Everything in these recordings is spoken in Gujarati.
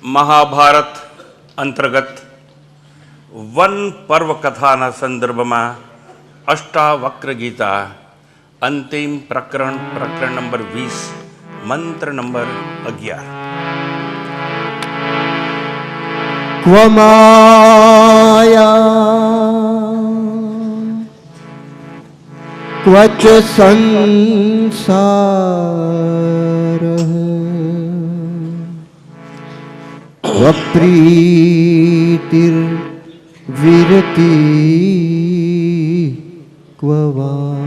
મહાભારત અંતર્ગત વન પર્વ કથાના સંદર્ભમાં અષ્ટાવક્ર ગીતા અંતિમ પ્રકરણ નંબર 20 મંત્ર નંબર 11. ક્વ માયા ક્વ ચ સંસાર ક્વ પ્રીતિર વિરતિ ક્વ વા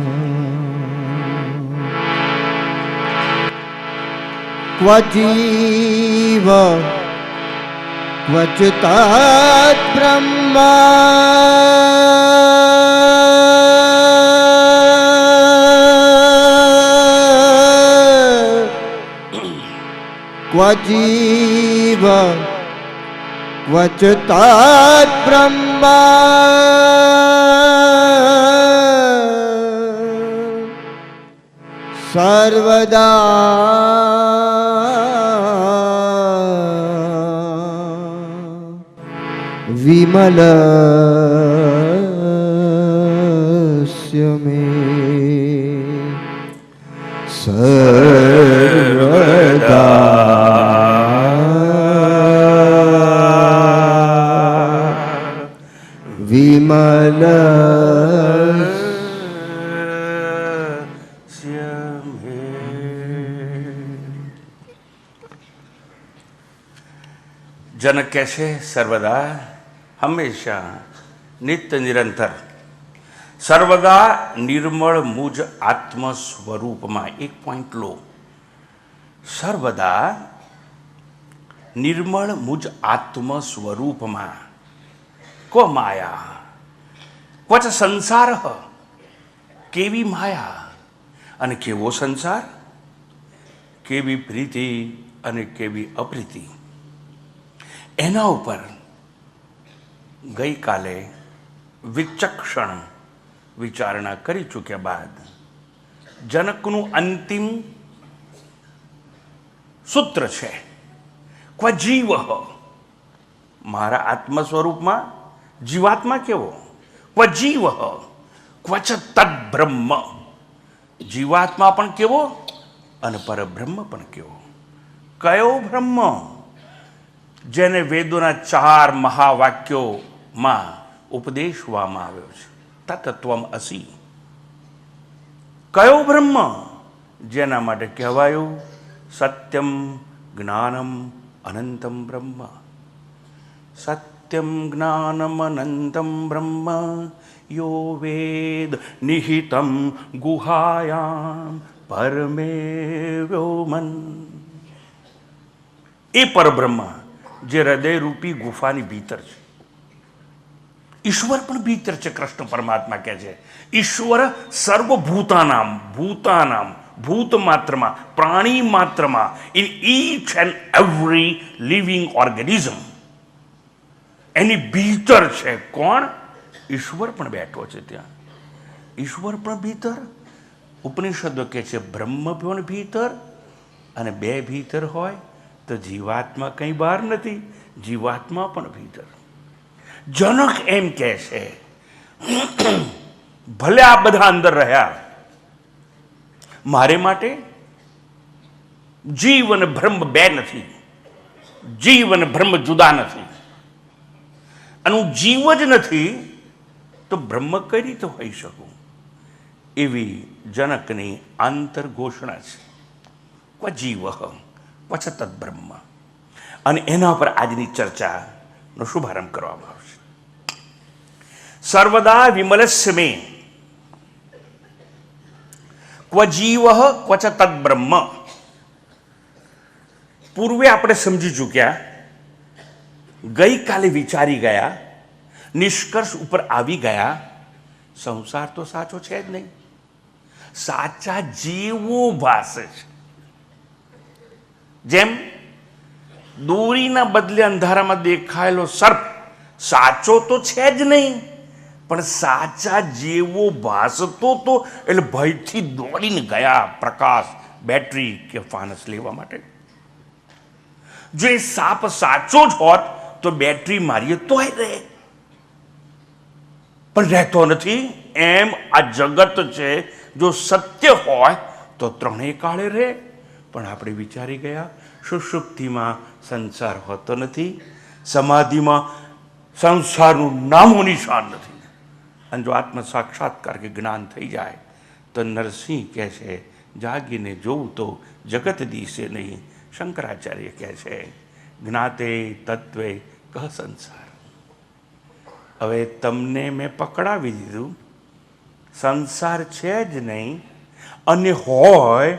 ક્વ જીવ ક્વચ તત બ્રહ્મા ક્વ જીવ ક્વચ તત બ્રહ્મા સર્વદા વિમલસ્ય મે સર્વદા વિમલસ્ય મે. જનક કહે છે સર્વદા, હંમેશા, નિત્ય નિરંતર, સર્વદા નિર્મળ મુજ આત્મ સ્વરૂપમાં. એક પોઈન્ટ લો. સર્વદા નિર્મળ મુજ આત્મ સ્વરૂપમાં. ક્વ માયા ક્વચ સંસાર. કેવી માયા અને કેવો સંસાર, કેવી પ્રીતિ અને કેવી અપ્રીતિ. એના ઉપર ગઈકાલે વિચક્ષણ વિચારણા કરી ચૂક્યા બાદ જનકનું અંતિમ સૂત્ર છે ક્વ જીવ. મારા આત્મ સ્વરૂપમાં જીવાત્મા કેવો, ક્વ જીવ ક્વચ તદ બ્રહ્મ. જીવાત્મા પણ કેવો અને પરબ્રહ્મ પણ કેવો. કયો બ્રહ્મ? જેને વેદોના 4 મહાવાક્યોમાં ઉપદેશવામાં આવ્યો છે, તત્ત્વમ અસી. કયો બ્રહ્મ? જેના માટે કહેવાયું સત્યમ જ્ઞાનમ અનંતમ બ્રહ્મ. સત્યમ જ્ઞાનમ અનંતમ બ્રહ્મ યો વેદ નિહિતમ ગુહાયામ પરમે વ્યોમન. એ પરબ્રહ્મ જે હૃદયરૂપી ગુફાની ભીતર છે. ઈશ્વર પણ ભીતર છે. કૃષ્ણ પરમાત્મા કહે છે ઈશ્વર સર્વભૂતાનામ, ભૂતાનામ, ભૂત માત્રમાં, પ્રાણી માત્રમાં, in each and every living organism. એની ભીતર છે. કોણ? ઈશ્વર પણ બેઠો છે ત્યાં. ઈશ્વર પણ ભીતર. ઉપનિષદો કહે છે બ્રહ્મ પણ ભીતર. અને બે ભીતર હોય તો જીવાત્મા કંઈ બહાર નથી, જીવાત્મા પણ ભીતર. જનક એમ કહે છે ભલે આ બધા અંદર રહ્યા, મારે માટે જીવ અને બ્રહ્મ બે નથી. જીવ અને બ્રહ્મ જુદા નથી. અને હું જીવ જ નથી તો બ્રહ્મ કઈ રીતે હોઈ શકું? એવી જનકની આંતર ઘોષણા છે. ક્વ જીવ ક્વચ તદ બ્રહ્મ. અને એના પર આજની ચર્ચાનો શુભારંભ કરવામાં આવશે. સર્વદા વિમલસ્ય મે ક્વ જીવ ક્વચ તદ બ્રહ્મ. પૂર્વે આપણે સમજી ચૂક્યા, ગઈકાલે વિચારી ગયા, નિષ્કર્ષ ઉપર આવી ગયા, સંસાર તો સાચો છે જ નહીં. સાચા જેવો ભાસે છે. જેમ દોરીના બદલે અંધારામાં દેખાયેલો સર્પ સાચો તો છે જ નહીં, પણ સાચા જેવો ભાસતો તો એટલે ભયથી દોડીને ગયા પ્રકાશ, બેટરી કે ફાનસ લેવા માટે. જો એ સાપ સાચો જ હોત તો બેટરી મારીએ તોય રહે, પણ રહેતો નથી. એમ આ જગત છે, જો સત્ય હોય તો ત્રણેય કાળે રહે. પણ આપણે વિચારી ગયા, સુષુપ્તિમાં સંસાર હોતો નથી, સમાધિમાં સંસારનું નામો નિશાન નથી. અને જો આત્મ સાક્ષાત્કાર કે જ્ઞાન થઈ જાય તો નરસિંહ કહે છે, જાગીને જોવું તો જગત દિશે નહીં. શંકરાચાર્ય કહે છે, જ્ઞાતે તત્વે કહ સંસાર. હવે તમને મેં પકડાવી દીધું, સંસાર છે જ નહીં, અને હોય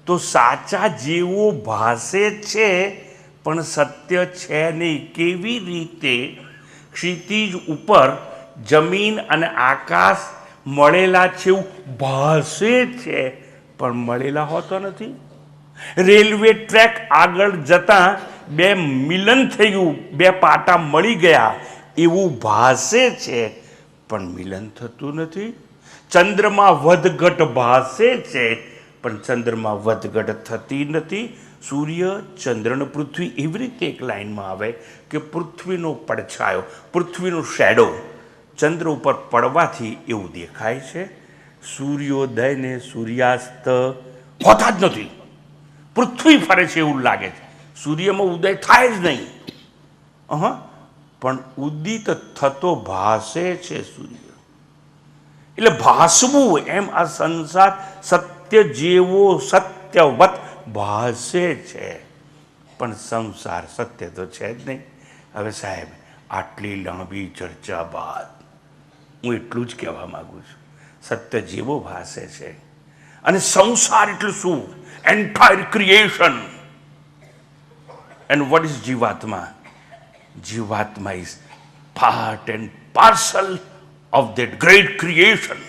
તો સાચા જેવો ભાસે છે પણ સત્ય છે નહીં. કેવી રીતે? ક્ષિતિજ ઉપર જમીન અને આકાશ મળેલા છે એવું ભાસે છે પણ મળેલા હોતો નથી. રેલવે ટ્રેક આગળ જતા બે મિલન થઈ ગયું, બે પાટા મળી ગયા એવું ભાસે છે પણ મિલન થતું નથી. ચંદ્રમાં વધઘટ ભાસે છે પણ ચંદ્રમાં વધઘટ થતી નથી. સૂર્ય, ચંદ્ર અને પૃથ્વી એવી રીતે એક લાઈનમાં આવે કે પૃથ્વીનો પડછાયો, પૃથ્વીનો શેડો ચંદ્ર ઉપર પડવાથી એવું દેખાય છે. સૂર્યોદય ને સૂર્યાસ્ત હોતા જ નથી, પૃથ્વી ફરે છે એવું લાગે છે. સૂર્યમાં ઉદય થાય જ નહીં, પણ ઉદિત થતો ભાસે છે સૂર્ય. એટલે ભાસવું એમ આ સંસાર સત્ય જેવો સત્યવત ભાસે છે, પણ સંસાર સત્ય તો છે જ નહીં. હવે સાહેબ, આટલી લાંબી ચર્ચા બાદ હું એટલું જ કહેવા માંગુ છું, સત્ય જેવો ભાસે છે. અને સંસાર એટલે શું? Entire creation. And what is જીવાત્મા? જીવાત્મા is part and parcel of that great creation.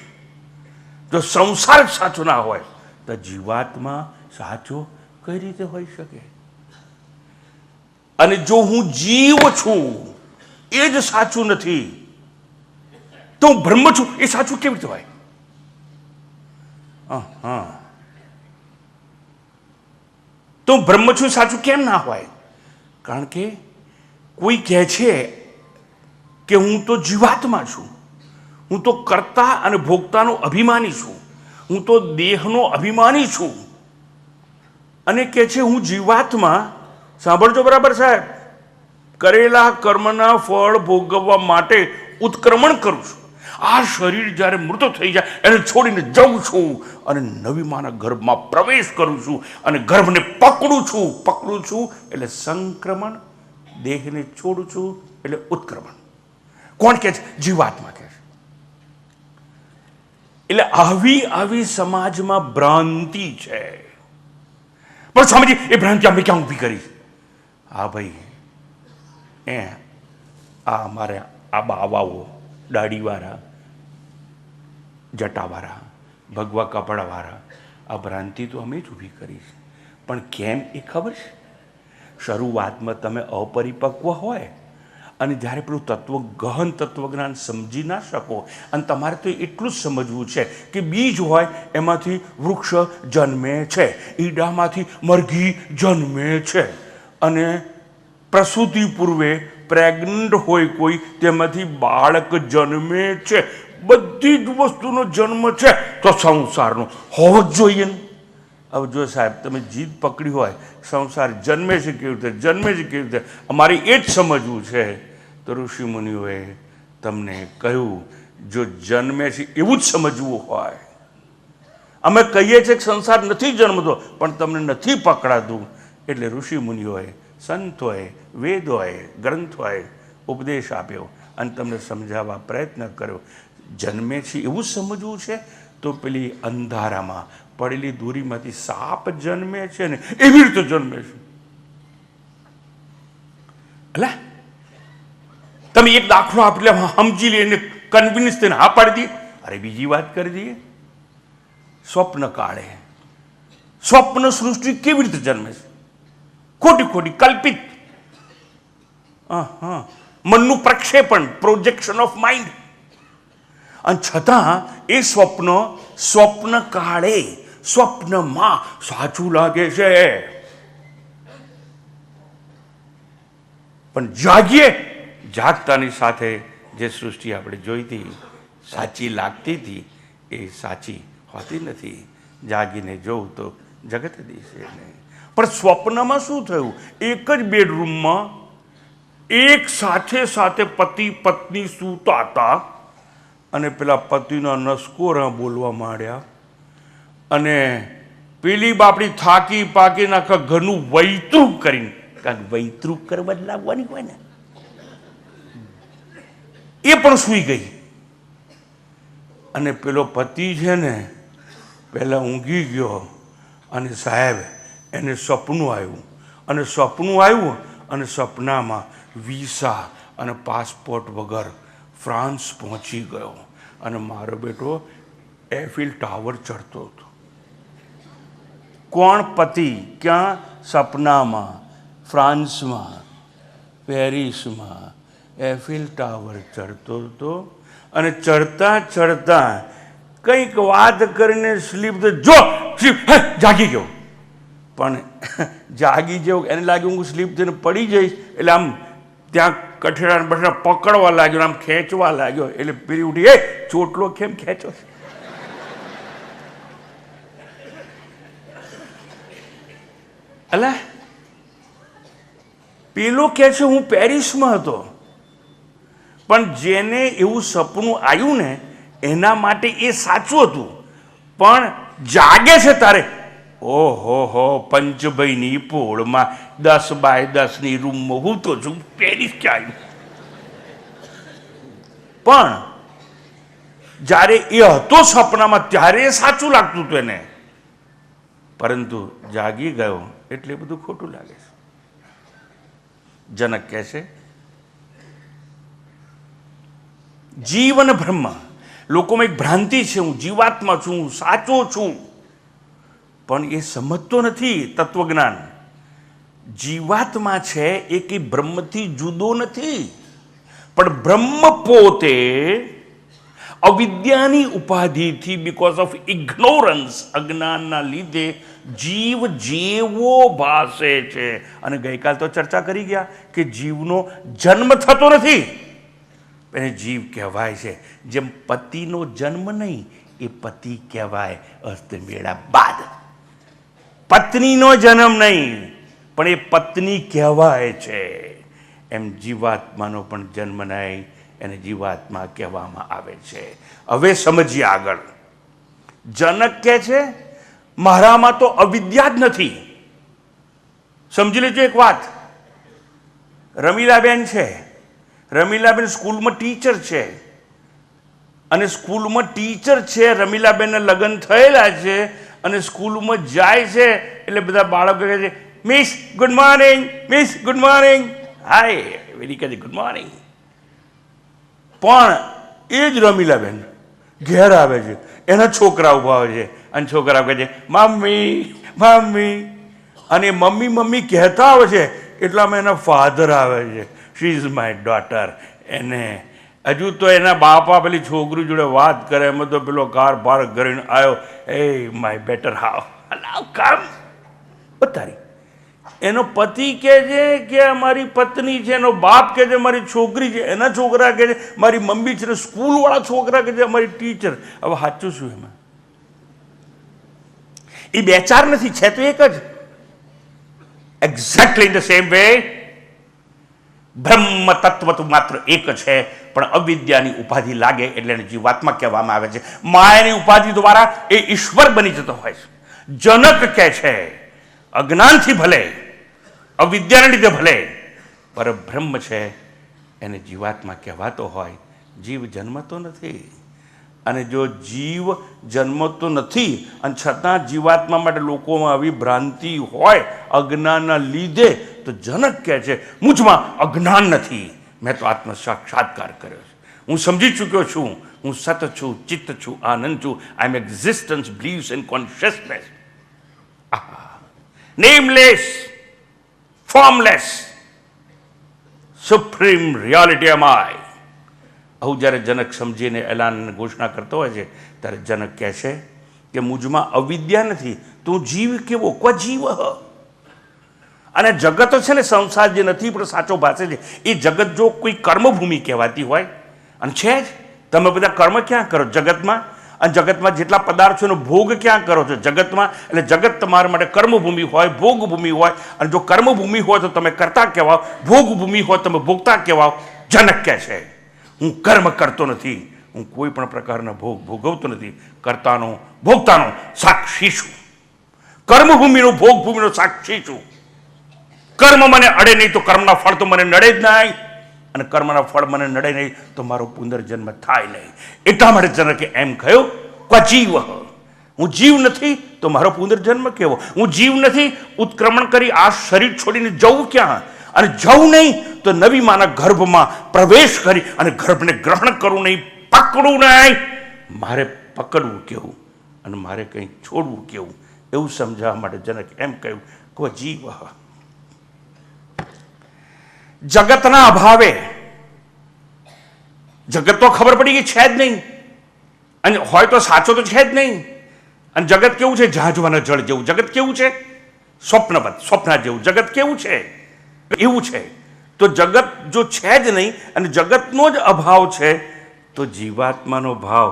જો સંસાર સાચો ના હોય તો જીવાત્મા સાચો કઈ રીતે હોઈ શકે? અને જો હું જીવ છું એ જ સાચું નથી તો હું બ્રહ્મ છું એ સાચું કેવી રીતે હોય? તો હું બ્રહ્મ છું સાચું કેમ ના હોય? કારણ કે કોઈ કહે છે કે હું તો જીવાત્મા છું, હું તો કર્તા અને ભોગતાનો અભિમાની છું, હું તો દેહનો અભિમાની છું, અને કહે છે હું જીવાત્મા. સાંભળજો બરાબર સાહેબ, કરેલા કર્મના ફળ ભોગવવા માટે ઉત્ક્રમણ કરું છું. આ શરીર જ્યારે મૃત થઈ જાય એને છોડીને જઉં છું અને નવી માના ગર્ભમાં પ્રવેશ કરું છું અને ગર્ભને પકડું છું એટલે સંક્રમણ, દેહને છોડું છું એટલે ઉત્ક્રમણ. કોણ કહે છે? જીવાત્મા કહે છે. એટલે આવી સમાજમાં ભ્રાંતિ છે. પણ સ્વામીજી, એ ભ્રાંતિ અમે ક્યાં ઊભી કરી? હા ભાઈ, આ અમારે આ બાવાઓ, દાઢીવાળા, જટાવાળા, ભગવા કપડાવાળા, આ ભ્રાંતિ તો અમે જ ઊભી કરી છે. પણ કેમ એ ખબર છે? શરૂઆતમાં તમે અપરિપક્વ હોય અને જ્યારે પેલું ગહન તત્વજ્ઞાન સમજી ના શકો, અને તમારે તો એટલું જ સમજવું છે કે બીજ હોય એમાંથી વૃક્ષ જન્મે છે, ઈડામાંથી મરઘી જન્મે છે, અને પ્રસૂતિ પૂર્વે પ્રેગ્નન્ટ હોય કોઈ તેમાંથી બાળક જન્મે છે. બધી જ વસ્તુનો જન્મ છે તો સંસારનો હોવો જ જોઈએ ને. હવે જો સાહેબ તમે જીદ પકડી હોય સંસાર જન્મે છે કેવી રીતે, અમારે એ જ સમજવું છે, તો ઋષિ મુનિઓએ તમને કહ્યું જો જન્મે છે એવું જ સમજવું હોય. અમે કહીએ છીએ કે સંસાર નથી જન્મતો પણ તમને નથી પકડાતું, એટલે ઋષિ મુનિઓએ, સંતોએ, વેદોએ, ગ્રંથોએ ઉપદેશ આપ્યો અને તમને સમજાવવા પ્રયત્ન કર્યો. જન્મે છે એવું જ સમજવું છે તો પેલી અંધારામાં પડેલી દોરીમાંથી સાપ જન્મે છે ને એવી રીતે જન્મે છે. એટલે તમે એક દાખલો આપી લે, સમજી લઈને કન્વિન્સ થઈને હા પાડી દઈએ. અરે બીજી વાત કરી દઈએ. સ્વપ્ન કાળે સ્વપ્ન સૃષ્ટિ કેવી રીતે જન્મે છે? ખોટી કલ્પિત, મનનું પ્રક્ષેપણ, પ્રોજેક્શન ઓફ માઇન્ડ. અને છતાં એ સ્વપ્ન કાળે, સ્વપ્નમાં સાચું લાગે છે. પણ જાગીએ, જાગતાની સાથે જે સૃષ્ટિ આપણે જોઈ હતી સાચી લાગતી હતી એ સાચી હોતી નથી. જાગીને જોઉં તો જગત દિશે નહીં. પણ સ્વપ્નમાં શું થયું? એક જ બેડરૂમમાં એક સાથે પતિ પત્ની સૂતા હતા અને પેલા પતિના નસકોરા બોલવા માંડ્યા અને પેલી બાપડી થાકી પાકીને આખા ઘરનું વૈતૃક કરીને, કારણ કે વૈતૃક કરવા જ લાગવાની હોય ને, એ પણ સૂઈ ગઈ. અને પેલો પતિ છે ને પહેલાં ઊંઘી ગયો અને સાહેબ એને સપનું આવ્યું અને સપનામાં વિઝા અને પાસપોર્ટ વગર ફ્રાન્સ પહોંચી ગયો અને મારો બેટો એફિલ ટાવર ચડતો હતો. કોણ? પતિ. ક્યાં? સપનામાં ફ્રાન્સમાં, પેરિસમાં એફિલ ટાવર ચડતો હતો અને ચડતા કંઈક વાત કરીને સ્લીપ જો જાગી ગયો. પણ જાગી જેવું એને લાગ્યું હું સ્લીપ થઈને પડી જઈશ એટલે આમ ત્યાં કઠેડા બઠેડા પકડવા લાગ્યો, આમ ખેંચવા લાગ્યો. એટલે પેલી ઉઠી, એ ચોટલો કેમ ખેંચો? અલા પેલો કહે છે હું પેરિસમાં હતો. પણ જેને એવું સપનું આવ્યું ને એના માટે એ સાચું હતું. પણ જાગે છે તારે ઓહો પંચભાઈની પોળમાં 10 બાય 10ની રૂમમાં હું તો છું, પેરિસ ક્યાં આવ્યું? પણ જ્યારે એ હતો સપનામાં ત્યારે એ સાચું લાગતું હતું એને, પરંતુ જાગી ગયો એટલે બધું ખોટું લાગે છે. જનક કહે છે જીવ અને બ્રહ્મ. લોકોમાં એક ભ્રાંતિ છે, હું જીવાત્મા છું, હું સાચો છું, પણ એ સમજતો નથી તત્વજ્ઞાન. જીવાત્મા છે એ કંઈ બ્રહ્મથી જુદો નથી, પણ બ્રહ્મ પોતે અવિદ્યાની ઉપાધિથી, બીકોઝ ઓફ ઇગ્નોરન્સ, અજ્ઞાનના લીધે જીવ જેવો ભાસે છે. અને ગઈકાલ તો ચર્ચા કરી ગયા કે જીવનો જન્મ થતો નથી, એને જીવ કહેવાય છે. જેમ પતિનો જન્મ નહીં, એ પતિ કહેવાય અસ્તમેળા બાદ. પત્નીનો જન્મ નહીં, પણ એ પત્ની કહેવાય છે. એમ જીવાત્માનો પણ જન્મ નહીં, એને જીવાત્મા કહેવામાં આવે છે. હવે સમજીએ આગળ. જનક કહે છે મારામાં તો અવિદ્યા જ નથી. સમજી લેજો એક વાત. રમીલાબેન છે, રમીલાબેન સ્કૂલમાં ટીચર છે અને સ્કૂલમાં ટીચર છે. રમીલાબેનના લગ્ન થયેલા છે અને સ્કૂલમાં જાય છે એટલે બધા બાળકો કહે છે miss good morning, miss good morning. Hi very કહે છે ગુડ મોર્નિંગ. પણ એ જ રમીલાબેન ઘેર આવે છે, એના છોકરા ઊભા હોય છે અને છોકરા કહે છે મમ્મી મમ્મી, અને મમ્મી મમ્મી કહેતા આવે છે એટલામાં એના ફાધર આવે છે, શી ઇઝ માય ડોટર. એને હજુ તો એના બાપા પેલી છોકરી જોડે વાત કરે, એમાં તો પેલો કાર પાર્ક કરીને આવ્યો, એ માય બેટર હાવ અલાવ કામ બતારી. એનો પતિ કહે છે કે અમારી પત્ની છે, એનો બાપ કહે છે મારી છોકરી છે, એના છોકરા કહે છે મારી મમ્મી છે, સ્કૂલવાળા છોકરા કહે છે અમારી ટીચર. હવે સાચું શું એમાં? એ બે ચાર નથી, છે તો એક જ. Exactly in the same way બ્રહ્મ તત્વ તો માત્ર એક છે, પણ અવિદ્યાની ઉપાધિ લાગે એટલે એને જીવાત્મા કહેવામાં આવે છે. માયાની ઉપાધિ દ્વારા એ ઈશ્વર બની જતો હોય છે. જનક કહે છે અજ્ઞાનથી ભલે, અવિદ્યાને લીધે ભલે, પર બ્રહ્મ છે એને જીવાત્મા કહેવાતો હોય. જીવ જન્મતો નથી, અને જો જીવ જન્મતો નથી અને છતાં જીવાત્મા માટે લોકોમાં આવી ભ્રાંતિ હોય અજ્ઞાનના લીધે, તો જનક કહે છે મુજમાં અજ્ઞાન નથી, મેં તો આત્મ સાક્ષાત્કાર કર્યો છે, હું સમજી ચૂક્યો છું, હું સત છું, ચિત્ત છું, આનંદ છું. I am existence, believes and consciousness. nameless, formless, supreme reality am I. આવું જ્યારે જનક સમજીને એલાન ઘોષણા કરતો હોય છે ત્યારે જનક કહે છે કે મુજમાં અવિદ્યા નથી, તું જીવ કેવો? કો જીવ? અને જગત છે ને, સંસાર જે નથી પણ સાચો ભાષે છે, એ જગત જો કોઈ કર્મભૂમિ કહેવાતી હોય, અને છે જ, તમે બધા કર્મ ક્યાં કરો જગતમાં, અને જગતમાં જેટલા પદાર્થોનો ભોગ ક્યાં કરો છો જગતમાં, એટલે જગત તમારા માટે કર્મભૂમિ હોય, ભોગભૂમિ હોય, અને જો કર્મભૂમિ હોય તો તમે કરતા કહેવાઓ, ભોગભૂમિ હોય તમે ભોગતા કહેવાઓ. જનક કહે છે હું કર્મ કરતો નથી, હું કોઈ પણ પ્રકારના ભોગ ભોગવતો નથી, કરતાનો ભોગતાનો સાક્ષી છું, કર્મભૂમિનો ભોગભૂમિનો સાક્ષી છું. કર્મ મને અડે નહીં તો કર્મના ફળ તો મને નડે જ નહીં, અને કર્મના ફળ મને નડે નહીં તો મારો પુનર્જન્મ થાય નહીં. એટલા માટે જનકે એમ કહ્યું કે જીવ, હું જીવ નથી તો મારો પુનર્જન્મ કેવો? હું જીવ નથી, ઉત્ક્રમણ કરી આ શરીર છોડીને જવું ક્યાં? અને જવું નહીં તો નવી માના ગર્ભમાં પ્રવેશ કરી અને ગર્ભને ગ્રહણ કરવું નહીં, પકડવું નહીં. મારે પકડવું કેવું અને મારે કંઈ છોડવું કેવું, એવું સમજાવવા માટે જનક એમ કહ્યું કે જીવ. જગતના અભાવે જગત તો ખબર પડી ગઈ છે જ નહીં, અને હોય તો સાચો તો છે જ નહીં. અને જગત કેવું છે? ઝાંઝવાના જળ જેવું જગત કેવું છે? સ્વપ્નવત, સ્વપ્ના જેવું જગત કેવું છે? એવું છે. તો જગત જો છે જ નહીં અને જગતનો જ અભાવ છે, તો જીવાત્માનો ભાવ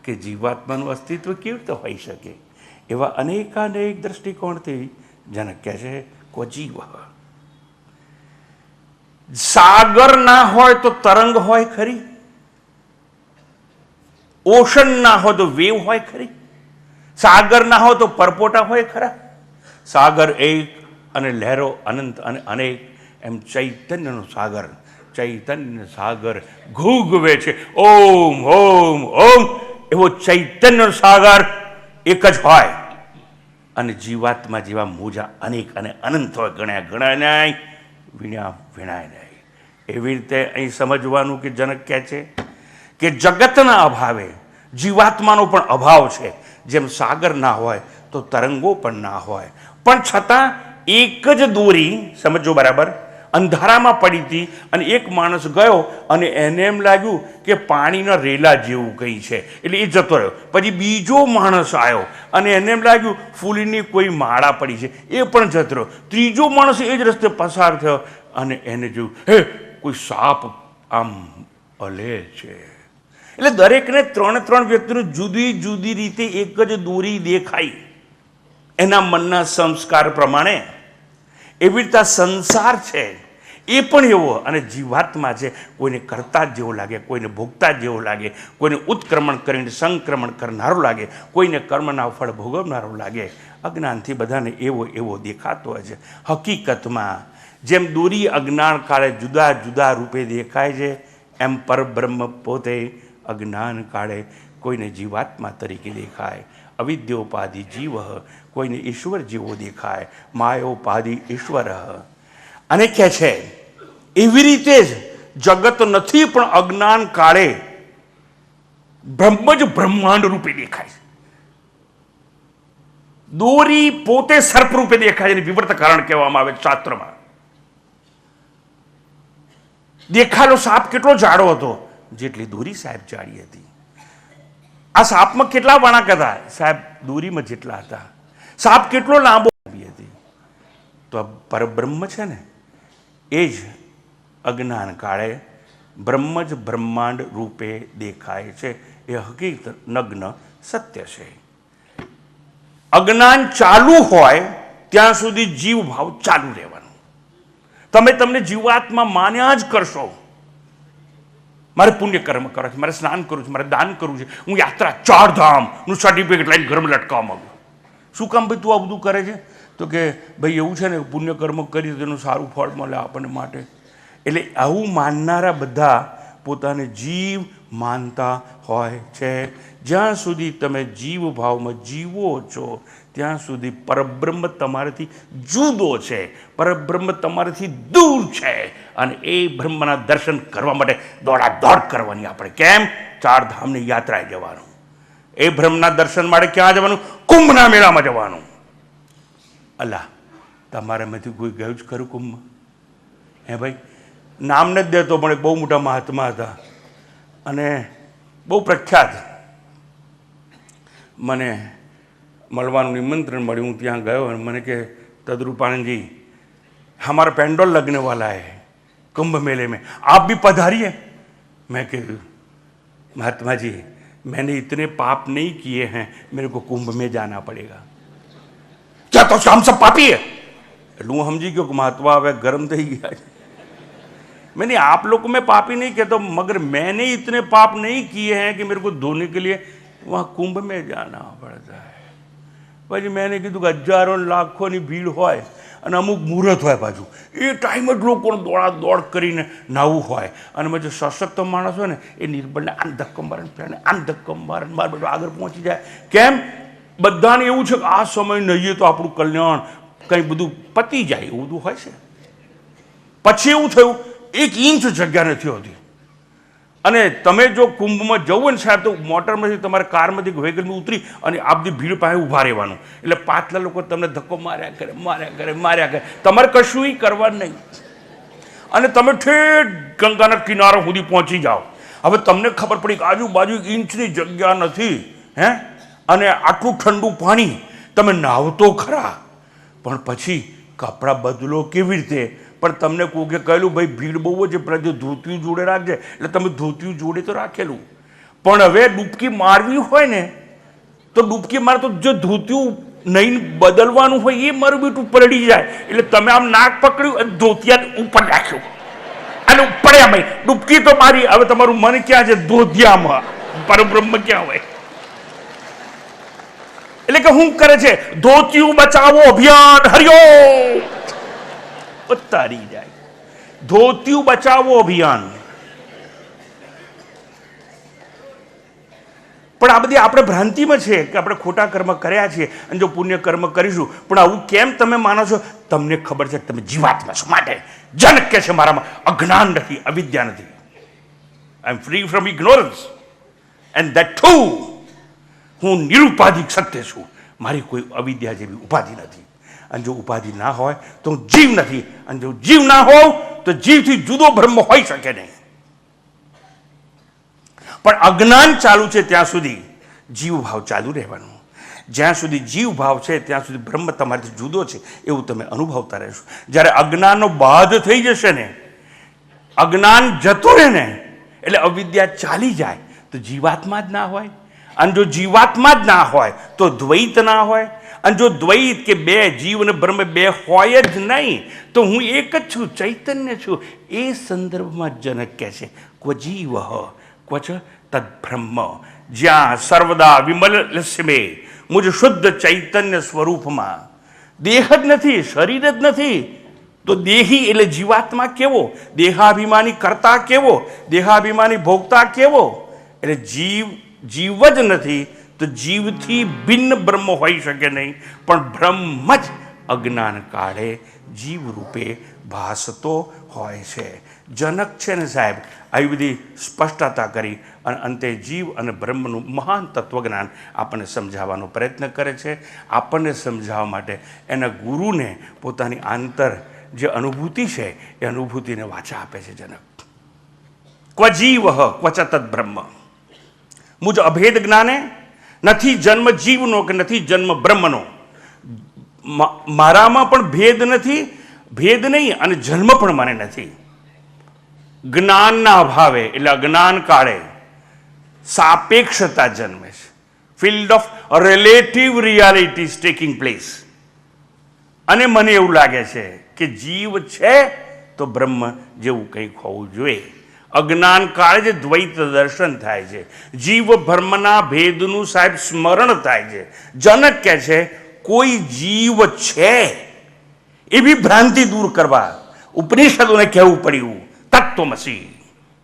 કે જીવાત્માનું અસ્તિત્વ કેવી રીતે હોઈ શકે? એવા અનેકાનેક દ્રષ્ટિકોણથી જનક કહે છે કો જીવ. સાગર ના હોય તો તરંગ હોય ખરી? ઓશન ના હોય તો વેવ હોય ખરી? સાગર ના હોય તો પરપોટા હોય ખરા? સાગર એક અને લહેરો અનંત અને અનેક, એમ ચૈતન્યનો સાગર, ચૈતન્ય સાગર ઘૂઘવે છે ઓમ ઓમ ઓમ, એવો ચૈતન્યનો સાગર એક જ હોય. અને જીવાત્મા જેવા મોજા અનેક અને અનંત હોય, ગણ્યા ગણાય નહીં, વીણ્યા વીણાય નહીં. એવી રીતે અહીં સમજવાનું કે જનક કહે છે કે જગતના અભાવે જીવાત્માનો પણ અભાવ છે. જેમ સાગર ના હોય તો તરંગો પણ ના હોય, પણ છતાં એક જ દોરી, સમજો બરાબર, અંધારામાં પડી હતી અને એક માણસ ગયો અને એને એમ લાગ્યું કે પાણીના રેલા જેવું કંઈ છે, એટલે એ જતો રહ્યો. પછી બીજો માણસ આવ્યો અને એને એમ લાગ્યું ફૂલની કોઈ માળા પડી છે, એ પણ જતો રહ્યો. ત્રીજો માણસ એ જ રસ્તે પસાર થયો અને એને જોયું, હે કોઈ સાપ આમ હલે છે. એટલે દરેકને ત્રણ વ્યક્તિને જુદી જુદી રીતે એક જ દોરી દેખાઈ એના મનના સંસ્કાર પ્રમાણે. એવી રીતે સંસાર છે એ પણ એવો, અને જીવાત્મા છે કોઈને કરતા જેવો લાગે, કોઈને ભોગતા જેવો લાગે, કોઈને ઉત્ક્રમણ કરીને સંક્રમણ કરનારો લાગે, કોઈને કર્મના ફળ ભોગવનારો લાગે. અજ્ઞાનથી બધાને એવો એવો દેખાતો હોય છે. હકીકતમાં જેમ દોરી અજ્ઞાન કાળે જુદા જુદા રૂપે દેખાય છે, એમ પરબ્રહ્મ પોતે અજ્ઞાન કાળે કોઈને જીવાત્મા તરીકે દેખાય. અવિદ્યોપાધિ જીવ કોઈને ઈશ્વર જેવો દેખાય, માયોપાધિ ઈશ્વર. અને કહે છે એવી રીતે જ જગત નથી, પણ અજ્ઞાન કાળે બ્રહ્મ જ બ્રહ્માંડ રૂપે દેખાય છે. દોરી પોતે સર્પ રૂપે દેખાય છે, વિવર્ત કારણ કહેવામાં આવે શાસ્ત્રમાં. દેખાયેલો સાપ કેટલો જાડો હતો? જેટલી દોરી સાહેબ જાડી હતી. આ સાપમાં કેટલા વણાક હતા? સાહેબ દોરીમાં જેટલા હતા. સાપ કેટલો લાંબો હતી? તો આ પરબ્રહ્મ છે ને, એ જ અજ્ઞાન કાળે બ્રહ્મ જ બ્રહ્માંડ રૂપે દેખાય છે. એ હકીકત નગ્ન સત્ય છે. અજ્ઞાન ચાલુ હોય ત્યાં સુધી જીવ ભાવ ચાલુ રહેવાનો. તમે તમને જીવાત્મા માન્યા જ કરશો. મારે પુણ્ય કર્મ કરવા છે, મારે સ્નાન કરવું છે, મારે દાન કરવું છે, હું યાત્રા 4 ધામનું સર્ટિફિકેટ લઈને ઘરમાં લટકાવવા માંગુ. શું કામ ભાઈ તું આ બધું કરે છે? તો કે ભાઈ એવું છે ને, પુણ્ય કર્મ કરી તેનું સારું ફળ મળે આપણને માટે. એટલે આવું માનનારા બધા પોતાને જીવ માનતા હોય છે. જ્યાં સુધી તમે જીવ ભાવમાં જીવો છો ત્યાં સુધી પરબ્રહ્મ તમારાથી જુદો છે, પરબ્રહ્મ તમારાથી દૂર છે. અને એ બ્રહ્મના દર્શન કરવા માટે દોડાદોડ કરવાની આપણે. કેમ? 4 ધામની યાત્રાએ જવાનું. એ બ્રહ્મના દર્શન માટે ક્યાં જવાનું? કુંભના મેળામાં જવાનું. અલ્લાહ, તમારામાંથી કોઈ ગયું જ ખરું કુંભમાં? હે ભાઈ, નામ નથી દેતો, પણ એક બહુ મોટા મહાત્મા હતા અને બહુ પ્રખ્યાત. મને મળવાનું નિમંત્રણ મળ્યું, હું ત્યાં ગયો અને મને કે તદરૂપાનંદજી हमारा पेंडोल लगने वाला है कुंभ मेले में, आप भी पधारिए। मैं कह महात्मा जी, मैंने इतने पाप नहीं किए हैं, मेरे को कुंभ में जाना पड़ेगा। क्या तो हम सब पापी है? लू समझी क्यों महात्मा अब गर्म થઈ ગયા। मैंने आप लोग को मैं पापी नहीं कहता, मगर मैंने इतने पाप नहीं किए हैं कि मेरे को धोने के लिए वहां कुंभ में जाना पड़ता है। પછી मैंने कीधु कि हजारों लाखों की भीड़ होय અને અમુક મુહૂર્ત હોય, પાછું એ ટાઈમ જ લોકોને દોડા દોડ કરીને નાવું હોય, અને જે સશક્ત માણસ હોય ને એ નિર્બળને આમ ધક્કો મારે, આમ ધક્કો મારે, મારે બધું આગળ પહોંચી જાય। કેમ? બધાને એવું છે કે આ સમય નહીએ તો આપણું કલ્યાણ કંઈ બધું પતી જાય, એવું બધું હોય છે। પછી એવું થયું, 1 ઇંચ જગ્યા નથી હોતી, અને તમે જો કુંભમાં જવું ને સાહેબ, તો મોટરમાંથી તમારે કારમાંથી વ્હીકલમાં ઉતરી અને આ બધી ભીડ પાસે ઊભા રહેવાનું, એટલે પાછલા લોકો તમને ધક્કો માર્યા કરે, તમારે કશું કરવા નહીં, અને તમે ઠેઠ ગંગાના કિનારા સુધી પહોંચી જાઓ। હવે તમને ખબર પડી કે આજુબાજુ ઇંચની જગ્યા નથી, હે, અને આટલું ઠંડુ પાણી, તમે નાવ તો ખરા, પણ પછી કપડાં બદલો કેવી રીતે? પણ તમને કહું કે કહેલું ભાઈ ભીડ બહુ છે, પ્રજા ધોતિયું જોડે રાખજે, એટલે તમે ધોતિયું જોડે તો રાખેલું, પણ હવે ડૂબકી મારવી હોય ને તો ડૂબકી મારે તો જો ધોતિયું નહીં બદલવાનું હોય એ મારું બેટું પલળી જાય, એટલે તમે આમ નાક પકડ્યું, ધોતિયાને ઉપર રાખ્યું અને પડ્યા ભાઈ, ડૂબકી તો મારી, હવે તમારું મન ક્યાં છે? ધોતિયામાં। પરબ્રહ્મ ક્યાં હોય? એટલે કે શું કરે છે? ધોતિયું બચાવો અભિયાન, હરિયો ઉતારી જાય, ધોતિયું બચાવો અભિયાન। પણ આ બધી આપણે ભ્રાંતિમાં છે કે આપણે ખોટા કર્મ કર્યા છે અને જો પુણ્ય કર્મ કરીશું, પણ આવું કેમ તમે માનો છો? તમને ખબર છે કે તમે જીવાત્મા છો, માટે જનક કહે છે મારામાં અજ્ઞાન નથી, અવિદ્યા નથી। I am free from ignorance and that too હું નિરુપાધિક સત્ય છું, મારી કોઈ અવિદ્યા જેવી ઉપાધિ નથી, અને જો ઉપાધિ ના હોય તો હું જીવ નથી, અને જો જીવ ના હોઉં તો જીવથી જુદો બ્રહ્મ હોઈ શકે નહીં। પણ અજ્ઞાન ચાલુ છે ત્યાં સુધી જીવ ભાવ ચાલુ રહેવાનો, જ્યાં સુધી જીવ ભાવ છે ત્યાં સુધી બ્રહ્મ તમારાથી જુદો છે એવું તમે અનુભવતા રહેશો। જ્યારે અજ્ઞાનનો બાધ થઈ જશે ને, અજ્ઞાન જતું રહે ને, એટલે અવિદ્યા ચાલી જાય તો જીવાત્મા જ ના હોય, અને જો જીવાત્મા જ ના હોય તો દ્વૈત ના હોય, અને જો દ્વૈત કે બે જીવ અને બ્રહ્મ બે હોય જ નહીં તો હું એક જ છું, ચૈતન્ય છું। એ સંદર્ભમાં જનક કહે છે ક્વ જીવ ક્વચ તદ્બ્રહ્મ, જ્યાં સર્વદા વિમલસ્યમે, મુજ શુદ્ધ ચૈતન્ય સ્વરૂપમાં દેહ જ નથી, શરીર જ નથી, તો દેહી એટલે જીવાત્મા કેવો? દેહાભિમાની કર્તા કેવો? દેહાભિમાની ભોગતા કેવો? એટલે જીવ જ નથી તો જીવથી ભિન્ન બ્રહ્મ હોઈ શકે નહીં, પણ બ્રહ્મ જ અજ્ઞાન કાળે જીવ રૂપે ભાસતો હોય છે। જનક છે ને સાહેબ, આવી બધી સ્પષ્ટતા કરી અને અંતે જીવ અને બ્રહ્મનું મહાન તત્વજ્ઞાન આપણને સમજાવવાનો પ્રયત્ન કરે છે। આપણને સમજાવવા માટે એના ગુરુને પોતાની આંતર જે અનુભૂતિ છે એ અનુભૂતિને વાચા આપે છે જનક। ક્વ જીવ ક્વચ તદ્બ્રહ્મ, મુજ અભેદ જ્ઞાને, નથી જન્મ જીવનો કે નથી જન્મ બ્રહ્મનો, મારામાં પણ ભેદ નથી, ભેદ નહીં, અને જન્મ પણ મને નથી। જ્ઞાનના અભાવે એટલે અજ્ઞાન કાળે સાપેક્ષતા જન્મે છે, field of relative reality is taking place, અને મને એવું લાગે છે કે જીવ છે તો બ્રહ્મ જેવું કંઈક હોવું જોઈએ। અજ્ઞાન કાળે જે દ્વૈત દર્શન થાય છે, જીવ બ્રહ્મના ભેદનું સાહેબ સ્મરણ થાય છે। જનક કહે છે કોઈ જીવ છે એવી ભ્રાંતિ દૂર કરવા ઉપનિષદોને કહેવું પડ્યું તત્વમસી,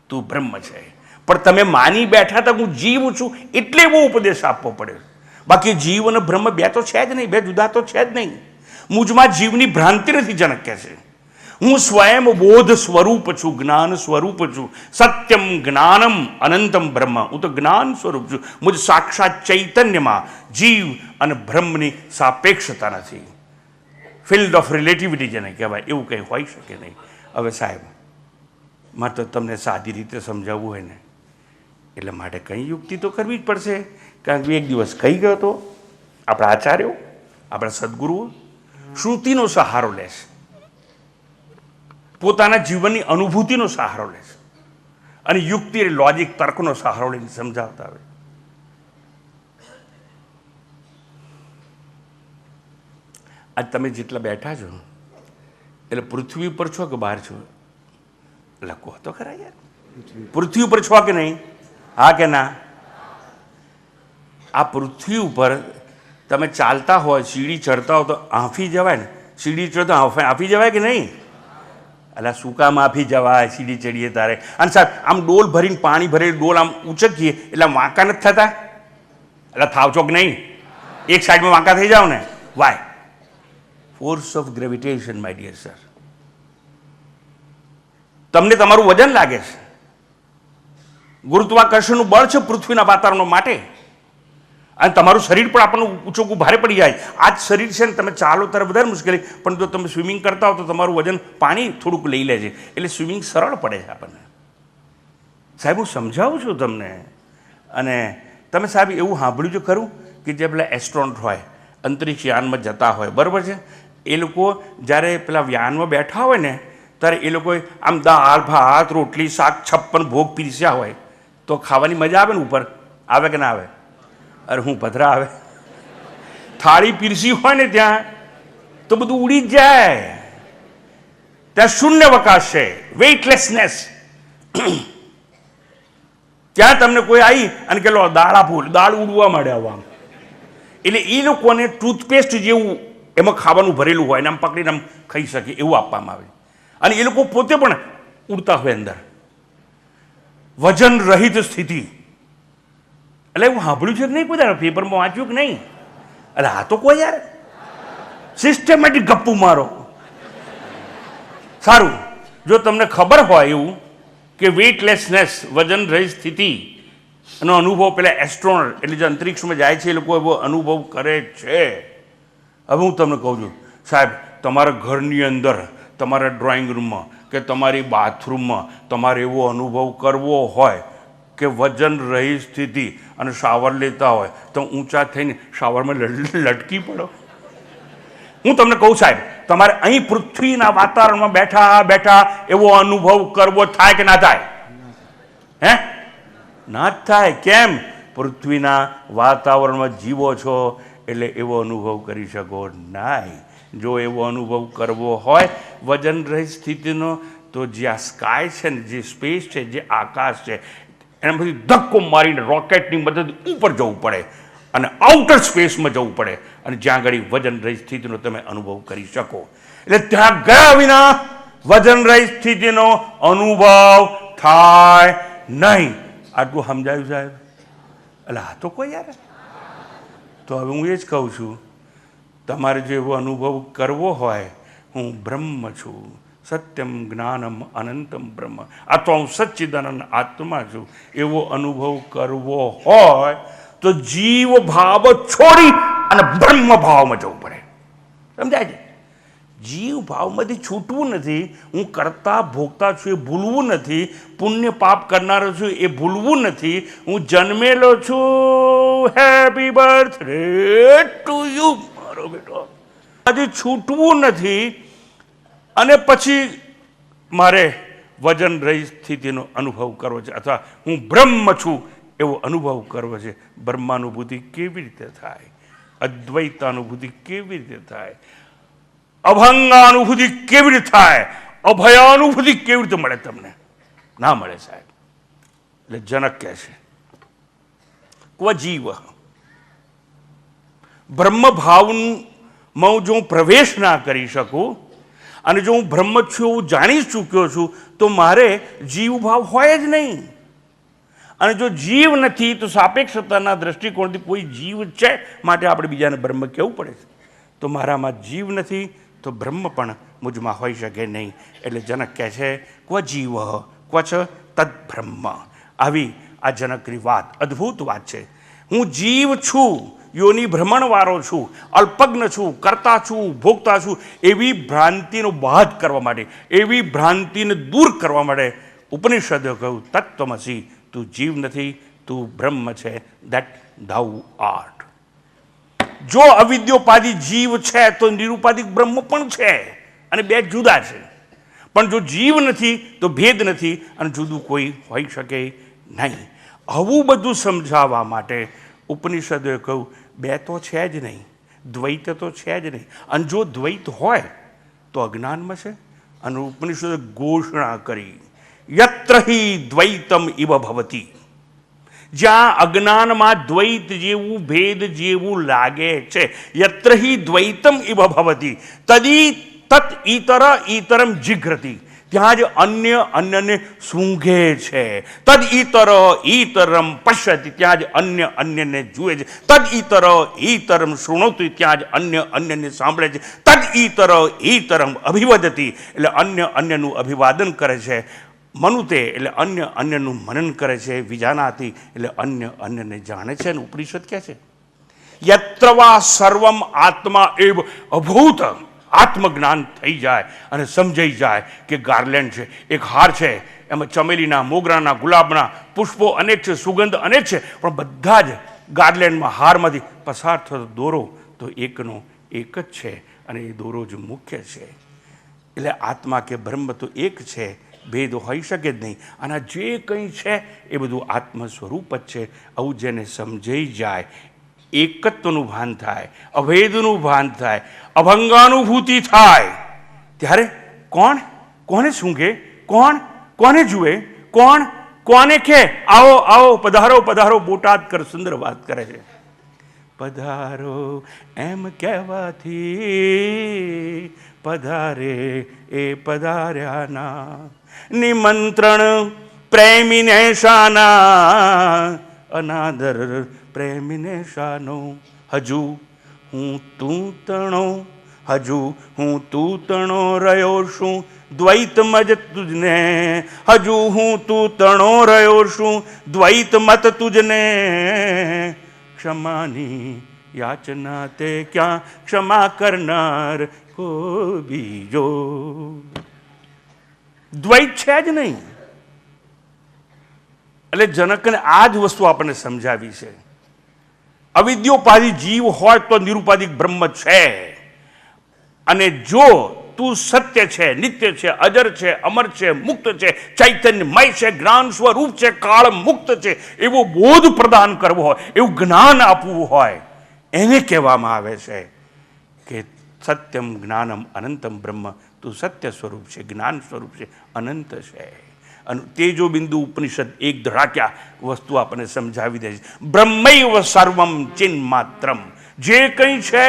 તું બ્રહ્મ છે, પણ તમે માની બેઠા હતા હું જીવ છું એટલે એવો ઉપદેશ આપવો પડ્યો, બાકી જીવ અને બ્રહ્મ બે તો છે જ નહીં, બે જુદા તો છે જ નહીં। મુજમાં જીવની ભ્રાંતિ નથી, જનક કહે છે હું સ્વયં બોધ સ્વરૂપ છું, જ્ઞાન સ્વરૂપ છું, સત્યમ જ્ઞાનમ અનંતમ બ્રહ્મ, હું તો જ્ઞાન સ્વરૂપ છું। મુજ સાક્ષાત ચૈતન્યમાં જીવ અને બ્રહ્મની સાપેક્ષતા નથી, ફિલ્ડ ઓફ રિલેટિવિટી જેને કહેવાય એવું કંઈ હોઈ શકે નહીં। હવે સાહેબ મારે તો તમને સાદી રીતે સમજાવવું હોય ને, એટલે માટે કંઈ યુક્તિ તો કરવી જ પડશે, કારણ કે એક દિવસ કહી ગયો હતો આપણા આચાર્યો, આપણા સદગુરુઓ શ્રુતિનો સહારો લેશે, પોતાના જીવનની અનુભૂતિનો સહારો લે છે અને યુક્તિ લોજિક તર્કનો સહારો લઈને સમજાવતા હોય. આજ તમે જેટલા બેઠા છો એટલે પૃથ્વી ઉપર છો કે બહાર છો? લખો તો ખરા યાર, પૃથ્વી ઉપર છો કે નહીં? હા કે ના? આ પૃથ્વી ઉપર તમે ચાલતા હોય, સીડી ચડતા હો તો આંફી જવાય ને? સીડી ચડતો આંફી જવાય કે નહીં? એટલે શું કામ આંફી જવાય સીડી ચડીએ તારે? અને સાહેબ આમ ડોલ ભરીને પાણી ભરેલી ડોલ આમ ઉચકીએ એટલે આમ વાંકા નથી થતા? એટલે થાવ છો કે નહીં? એક સાઈડમાં વાંકા થઈ જાવ ને. Why? Force of gravitation my dear sir. તમને તમારું વજન લાગે છે, ગુરુત્વાકર્ષણનું બળ છે પૃથ્વીના વાતાવરણ માટે, અને તમારું શરીર પણ આપણને ઊંચું ભારે પડી જાય. આ જ શરીર છે ને, તમે ચાલો ત્યારે વધારે મુશ્કેલી, પણ જો તમે સ્વિમિંગ કરતા હો તો તમારું વજન પાણી થોડુંક લઈ લે છે, એટલે સ્વિમિંગ સરળ પડે છે આપણને. સાહેબ હું સમજાવું છું તમને. અને તમે સાહેબ એવું સાંભળ્યું છે ખરું કે જે પેલા એસ્ટ્રોનોટ હોય, અંતરિક્ષ યાનમાં જતા હોય, બરાબર છે, એ લોકો જ્યારે પેલા યાનમાં બેઠા હોય ને ત્યારે એ લોકોએ આમ દાળ ભાત રોટલી શાક 56 ભોગ પીરસ્યા હોય તો ખાવાની મજા આવે ને? ઉપર આવે કે ના આવે? અરે હું પધરા આવે. થાળી પીરસી હોય ને ત્યાં તો બધું ઉડી જ જાય. ત્યાં શૂન્યવકાશ છે, વેઇટલેસનેસ. ત્યાં તમને કોઈ આવી અને કે લો દાળ આપો, દાળ ઉડવા માંડે આમ. એટલે એ લોકોને ટૂથપેસ્ટ જેવું એમાં ખાવાનું ભરેલું હોય ને આમ પકડીને આમ ખાઈ શકે એવું આપવામાં આવે. અને એ લોકો પોતે પણ ઉડતા હોય અંદર, વજન રહિત સ્થિતિ. એટલે એવું સાંભળ્યું છે કે નહીં? કોઈ પેપરમાં વાંચ્યું કે નહીં? એટલે આ તો કોઈ યાર સિસ્ટમેટિક ગપ્પુ મારો. સારું, જો તમને ખબર હોય એવું કે વેઇટલેસનેસ, વજન રહિત સ્થિતિ નો અનુભવ પેલા એસ્ટ્રોનોટ એટલે જે અંતરિક્ષમાં જાય છે એ લોકો એવો અનુભવ કરે છે. હવે હું તમને કહું છું સાહેબ, તમારા ઘરની અંદર, તમારા ડ્રોઈંગ રૂમમાં કે તમારી બાથરૂમમાં તમારે એવો અનુભવ કરવો હોય કે વજન રહિત સ્થિતિ અને શાવર લેતા હોય તો ઊંચા થઈને શાવરમાં લટકી પડો. હું તમને કહું સાહેબ, તમારે અહીં પૃથ્વીના વાતાવરણમાં બેઠા બેઠા એવો અનુભવ કરવો થાય કે ના થાય? હે? ના જ થાય. કેમ? પૃથ્વીના વાતાવરણમાં જીવો છો એટલે એવો અનુભવ કરી શકો નહીં. જો એવો અનુભવ કરવો હોય વજન રહિત સ્થિતિનો તો જે આ સ્કાય છે ને, જે સ્પેસ છે, જે આકાશ છે, એના પછી ધક્કો મારીને રોકેટની મદદ ઉપર જવું પડે અને આઉટર સ્પેસમાં જવું પડે, અને જ્યાં આગળ વજન રહિત સ્થિતિનો તમે અનુભવ કરી શકો. એટલે ત્યાં ગયા વિના વજન રહિત સ્થિતિનો અનુભવ થાય નહીં. આટલું સમજાયું સાહેબ? એટલે આ તો કોઈ યાર. તો હવે હું એ જ કહું છું, તમારે જો એવો અનુભવ કરવો હોય, હું બ્રહ્મ છું, સત્યમ જ્ઞાનમ અનંતમ બ્રહ્મ, અથવા હું સચ્ચિદાનંદ આત્મા છું, એવો અનુભવ કરવો હોય તો જીવ ભાવ છોડી અને બ્રહ્મ ભાવમાં જવું પડે. સમજાય છે? જીવ ભાવમાંથી છૂટવું નથી. હું કરતા ભોગતા છું એ ભૂલવું નથી. પુણ્ય પાપ કરનારો છું એ ભૂલવું નથી. હું જન્મેલો છું, હેપી બર્થડે ટુ યુ મારો બેટો, હજી છૂટવું નથી. અને પછી મારે વજન રહિત સ્થિતિનો અનુભવ કરવો છે, અથવા હું બ્રહ્મ છું એવો અનુભવ કરવો છે. બ્રહ્માનુભૂતિ કેવી રીતે થાય? અદ્વૈતાનુભૂતિ કેવી રીતે થાય? અભંગાનુભૂતિ કેવી રીતે થાય? અભયાનુભૂતિ કેવી રીતે મળે તમને? ના મળે સાહેબ. એટલે જનક કહે છે ક્વ જીવ બ્રહ્મ ભાવમાં જો હું પ્રવેશ ના કરી શકું અને જો હું બ્રહ્મ છું એવું જાણી ચૂક્યો છું તો મારે જીવ ભાવ હોય જ નહીં. અને જો જીવ નથી તો સાપેક્ષતાના દ્રષ્ટિકોણથી કોઈ જીવ છે માટે આપણે બીજાને બ્રહ્મ કહેવું પડે છે. તો મારામાં જીવ નથી તો બ્રહ્મ પણ મુજમાં હોઈ શકે નહીં. એટલે જનક કહે છે ક્વ જીવ ક્વ ચ તદ્બ્રહ્મ. આવી આ જનકની વાત અદ્ભુત વાત છે. હું જીવ છું, યોની ભ્રમણવાળો છું, અલ્પજ્ઞ છું, કરતા છું, ભોગતા છું, એવી ભ્રાંતિનો બાદ કરવા માટે, એવી ભ્રાંતિને દૂર કરવા માટે ઉપનિષદે કહ્યું તત્વમસી, તું જીવ નથી, તું બ્રહ્મ છે, દેટ ધૌ આર્ટ. જો અવિદ્યોપાધિ જીવ છે તો નિરુપાધિક બ્રહ્મ પણ છે, અને બે જુદા છે. પણ જો જીવ નથી તો ભેદ નથી અને જુદું કોઈ હોઈ શકે નહીં. આવું બધું સમજાવવા માટે ઉપનિષદોએ કહ્યું બે તો છે જ નહીં, દ્વૈત તો છે જ નહીં. અને જો દ્વૈત હોય તો અજ્ઞાનમાં છે. અને ઉપનિષદે ઘોષણા કરી યત્ર હિ દ્વૈતમ ઇવ ભવતી, જ્યાં અજ્ઞાનમાં દ્વૈત જેવું ભેદ જેવું લાગે છે, યત્ર હિ દ્વૈતમ ઇવ ભવતી તદી તત ઈતર ઈતરમ જિઘ્રતિ, ત્યાં જ અન્ય અન્યને સૂંઘે છે. તદ ઈતર ઈતરમ પશ્યતિ, ત્યાં જ અન્ય અન્યને જુએ છે. તદ ઈતર ઈતરમ શૃણોતિ, ત્યાં જ અન્ય અન્યને સાંભળે છે. તદ ઈતર ઈતરમ અભિવદતિ, એટલે અન્ય અન્યનું અભિવાદન કરે છે. મનુતે એટલે અન્ય અન્યનું મનન કરે છે. વિજાનાતિ એટલે અન્ય અન્યને જાણે છે. અને ઉપનિષદ કહે છે યત્ર વા સર્વમ આત્મા એવ અભૂત, આત્મજ્ઞાન થઈ જાય અને સમજાઈ જાય કે ગાર્લેન્ડ છે, એક હાર છે, એમાં ચમેલીના, મોગરાના, ગુલાબના પુષ્પો અનેક છે, સુગંધ અનેક છે, પણ બધા જ ગાર્લેન્ડમાં હારમાંથી પસાર થતો દોરો તો એકનો એક જ છે અને એ દોરો જ મુખ્ય છે. એટલે આત્મા કે બ્રહ્મ તો એક છે, ભેદ હોઈ શકે જ નહીં. અને જે કંઈ છે એ બધું આત્મ સ્વરૂપ જ છે. આવું જેને સમજાઈ જાય, એકત્વનું ભાન થાય, અભેદનું ભાન થાય, અભંગાનુભૂતિ થાય, ત્યારે કોણ કોને સૂંઘે, કોણ કોને જુએ, કોણ કોને કહે આવો આવો પધારો પધારો. બોટાદ કર સુંદર વાત કરે છે. પધારો એમ કહેવાથી પધારે એ પધાર્યાના, નિમંત્રણ પ્રેમીને શાના, અનાદર પ્રેમીને શાનો. હજુ હું તું તણો, હજુ હું તું તણો રહ્યો છું દ્વૈત મત તુજને, હજુ હું તું તણો રહ્યો છું દ્વૈત મત તુજને. ક્ષમાની યાચના તે ક્યાં, ક્ષમા કરનાર કો બીજો. દ્વૈત છે જ નહીં. એટલે જનકને આ જ વસ્તુ આપણને સમજાવી છે. અવિદ્યોપાધિ જીવ હોય તો નિરુપાધિક બ્રહ્મ છે. અને જો તું સત્ય છે, નિત્ય છે, અજર છે, અમર છે, મુક્ત છે, ચૈતન્યમય છે, જ્ઞાન સ્વરૂપ છે, કાળ મુક્ત છે, એવો બોધ પ્રદાન કરવો હોય, એવું જ્ઞાન આપવું હોય, એને કહેવામાં આવે છે કે સત્યમ જ્ઞાનમ અનંતમ બ્રહ્મ. તું સત્ય સ્વરૂપ છે, જ્ઞાન સ્વરૂપ છે, અનંત છે. અને તેજો બિંદુ ઉપનિષદ એક ધડાક્યા વસ્તુ આપણને સમજાવી દે છે. બ્રહ્મૈવ સર્વમ ચિન્માત્રમ, જે કંઈ છે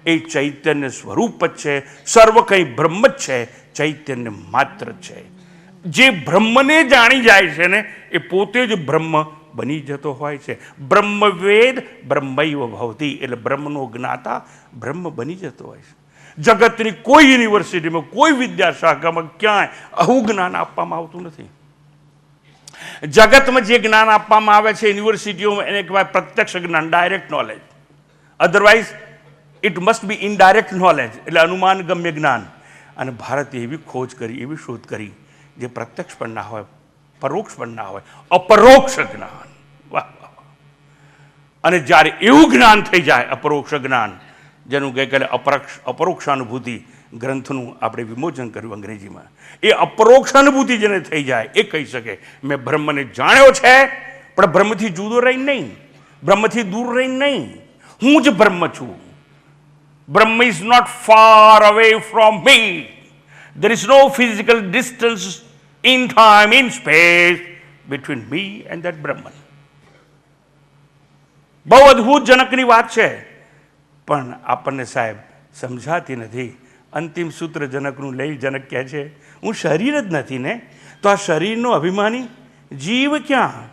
એ ચૈતન્ય સ્વરૂપ જ છે. સર્વ કંઈ બ્રહ્મ જ છે, ચૈતન્ય માત્ર છે. જે બ્રહ્મને જાણી જાય છે ને એ પોતે જ બ્રહ્મ બની જતો હોય છે. બ્રહ્મવેદ બ્રહ્મૈવ ભવતી, એટલે બ્રહ્મનો જ્ઞાતા બ્રહ્મ બની જતો હોય છે. જગતની કોઈ યુનિવર્સિટીમાં, કોઈ વિદ્યાશાખામાં ક્યાંય આવું જ્ઞાન આપવામાં આવતું નથી. જગતમાં જે જ્ઞાન આપવામાં આવે છે યુનિવર્સિટીઓમાં એને કહેવાય પ્રત્યક્ષ જ્ઞાન, direct knowledge. Otherwise it must be indirect knowledge, એટલે અનુમાન ગમ્ય જ્ઞાન. અને ભારતે એવી ખોજ કરી, એવી શોધ કરી જે પ્રત્યક્ષ પણ ના હોય, પરોક્ષ પણ ના હોય, અપરોક્ષ જ્ઞાન. વાહ વાહ. અને જ્યારે એવું જ્ઞાન થઈ જાય, અપરોક્ષ જ્ઞાન, જેનું ગઈકાલે અપરોક્ષાનુભૂતિ ગ્રંથનું આપણે વિમોચન કર્યું અંગ્રેજીમાં, એ અપરોક્ષાનુભૂતિ જેને થઈ જાય એ કહી શકે મેં બ્રહ્મને જાણ્યો છે, પણ બ્રહ્મથી જુદો રહીને નહીં, બ્રહ્મથી દૂર રહીને નહીં, હું જ બ્રહ્મ છું. Brahm is not far away from me. There is no physical distance in time, in space between me and that Brahman. બહુ અદ્ભુત જનકની વાત છે, પણ આપણને સાહેબ સમજાતી નથી. અંતિમ સૂત્ર જનકનું લઈ જનક કહે છે હું શરીર જ નથી ને, તો આ શરીરનો અભિમાની જીવ ક્યાં?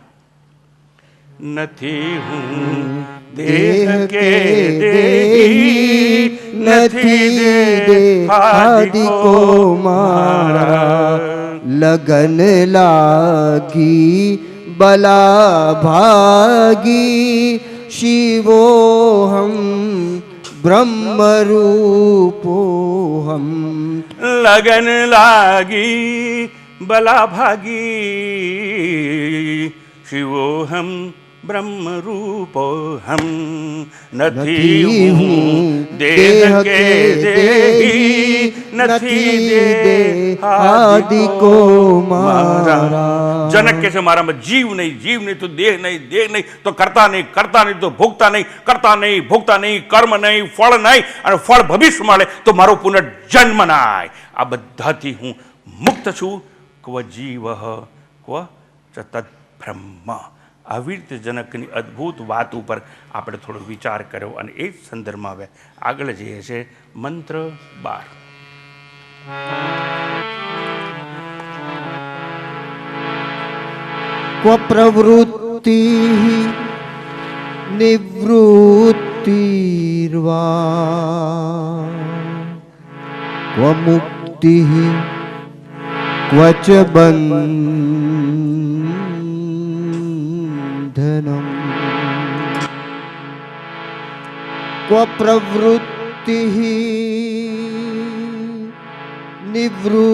નથી હું દેહ કે દેહી, નથી દેહાદિકો મારા. લગન લાગી બલા ભાગી, શિવોહમ બ્રહ્મરૂપોહમ. લગન લાગી બલા ભાગી, શિવોહમ બ્રહ્મ રૂપો હમ નથી નથી હું હું દેહ કે દેહી નથી દેહાદિકો મારા. જનક કહે છે મારામાં જીવ નહીં તો દેહ નહીં તો કરતા નહીં તો ભોગતા નહીં કર્મ નહીં ફળ નહીં, અને ફળ ભવિષ્ય મળે તો મારો પુનર્જન્મ નાય. આ બધાથી હું મુક્ત છું. ક્વ જીવ ક્વ ચ તદ બ્રહ્મ. આવી રીતે જનકની અદ્ભુત વાત ઉપર આપણે થોડો વિચાર કર્યો, અને એ જ સંદર્ભમાં હવે આગળ જઈએ છે મંત્ર 12. क्व प्रवृत्ति निवृत्तिर्वा क्व मुक्ति क्व च बन्धनम्. क्व प्रवृत्ति निवृत्तिर्वा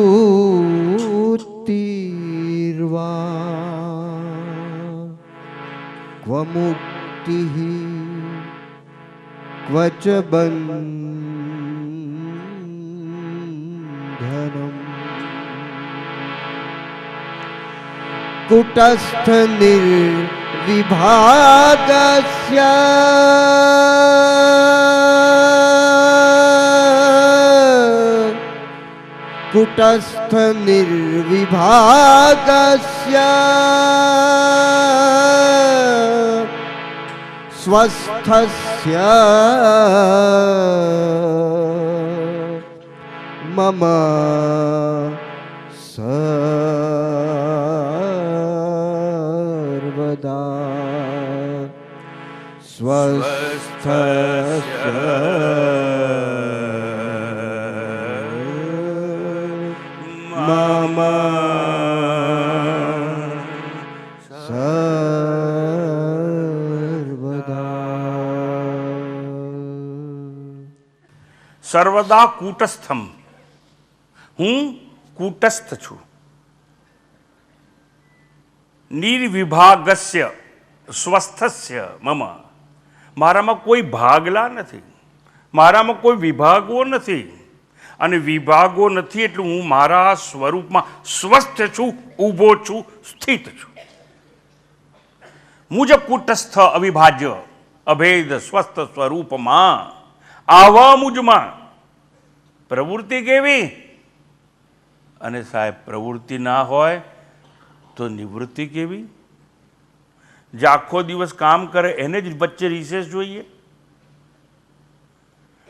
क्व मुक्ति क्व च बन्धनम्. कुटस्थ निर्विभागस्य कुटस्थ निर्विभागस्य स्वस्थस्य मम सर्वदा स्वस्थस्य मम સર્વદા કૂટસ્થમ. હું કૂટસ્થ છું. નિર્વિભાગસ્ય સ્વસ્થસ્ય મમ. મારામાં કોઈ ભાગલા નથી, મારામાં કોઈ વિભાગો નથી, અને વિભાગો નથી એટલે હું મારા સ્વરૂપમાં સ્વસ્થ છું, ઊભો છું, સ્થિત છું. મુજ કૂટસ્થ અવિભાજ્ય અભેદ સ્વસ્થ સ્વરૂપમાં આવા મુજમાં પ્રવૃત્તિ કેવી? અને સાહેબ પ્રવૃત્તિ ના હોય તો નિવૃત્તિ કેવી? જે આખો દિવસ કામ કરે એને જ વચ્ચે રિસેસ જોઈએ?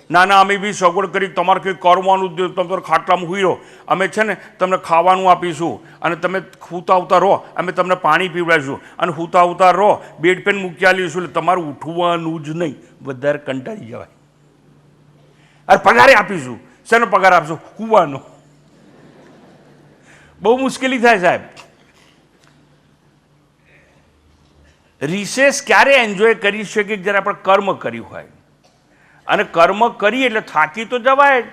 ના ના, અમે બી સગવડ કરી, તમારે કંઈ કરવાનું તમે ખાટલામાં હુઈ રહો, અમે છે ને તમને ખાવાનું આપીશું, અને તમે હુતા રહો, અમે તમને પાણી પીવડાવીશું, અને હુતા રહો, બેડ પેન મૂકી આલીશું, એટલે તમારે ઉઠવાનું જ નહીં, વધારે કંટાળી જવાય. અરે પગારે આપીશું, શેનો પગાર આપશો? હુવાનો. બહુ મુશ્કેલી થાય સાહેબ. રિસેસ ક્યારે એન્જોય કરી શકીએ? જ્યારે આપણે કર્મ કર્યું હોય, અને કર્મ કરીએ એટલે થાકી તો જવાય જ,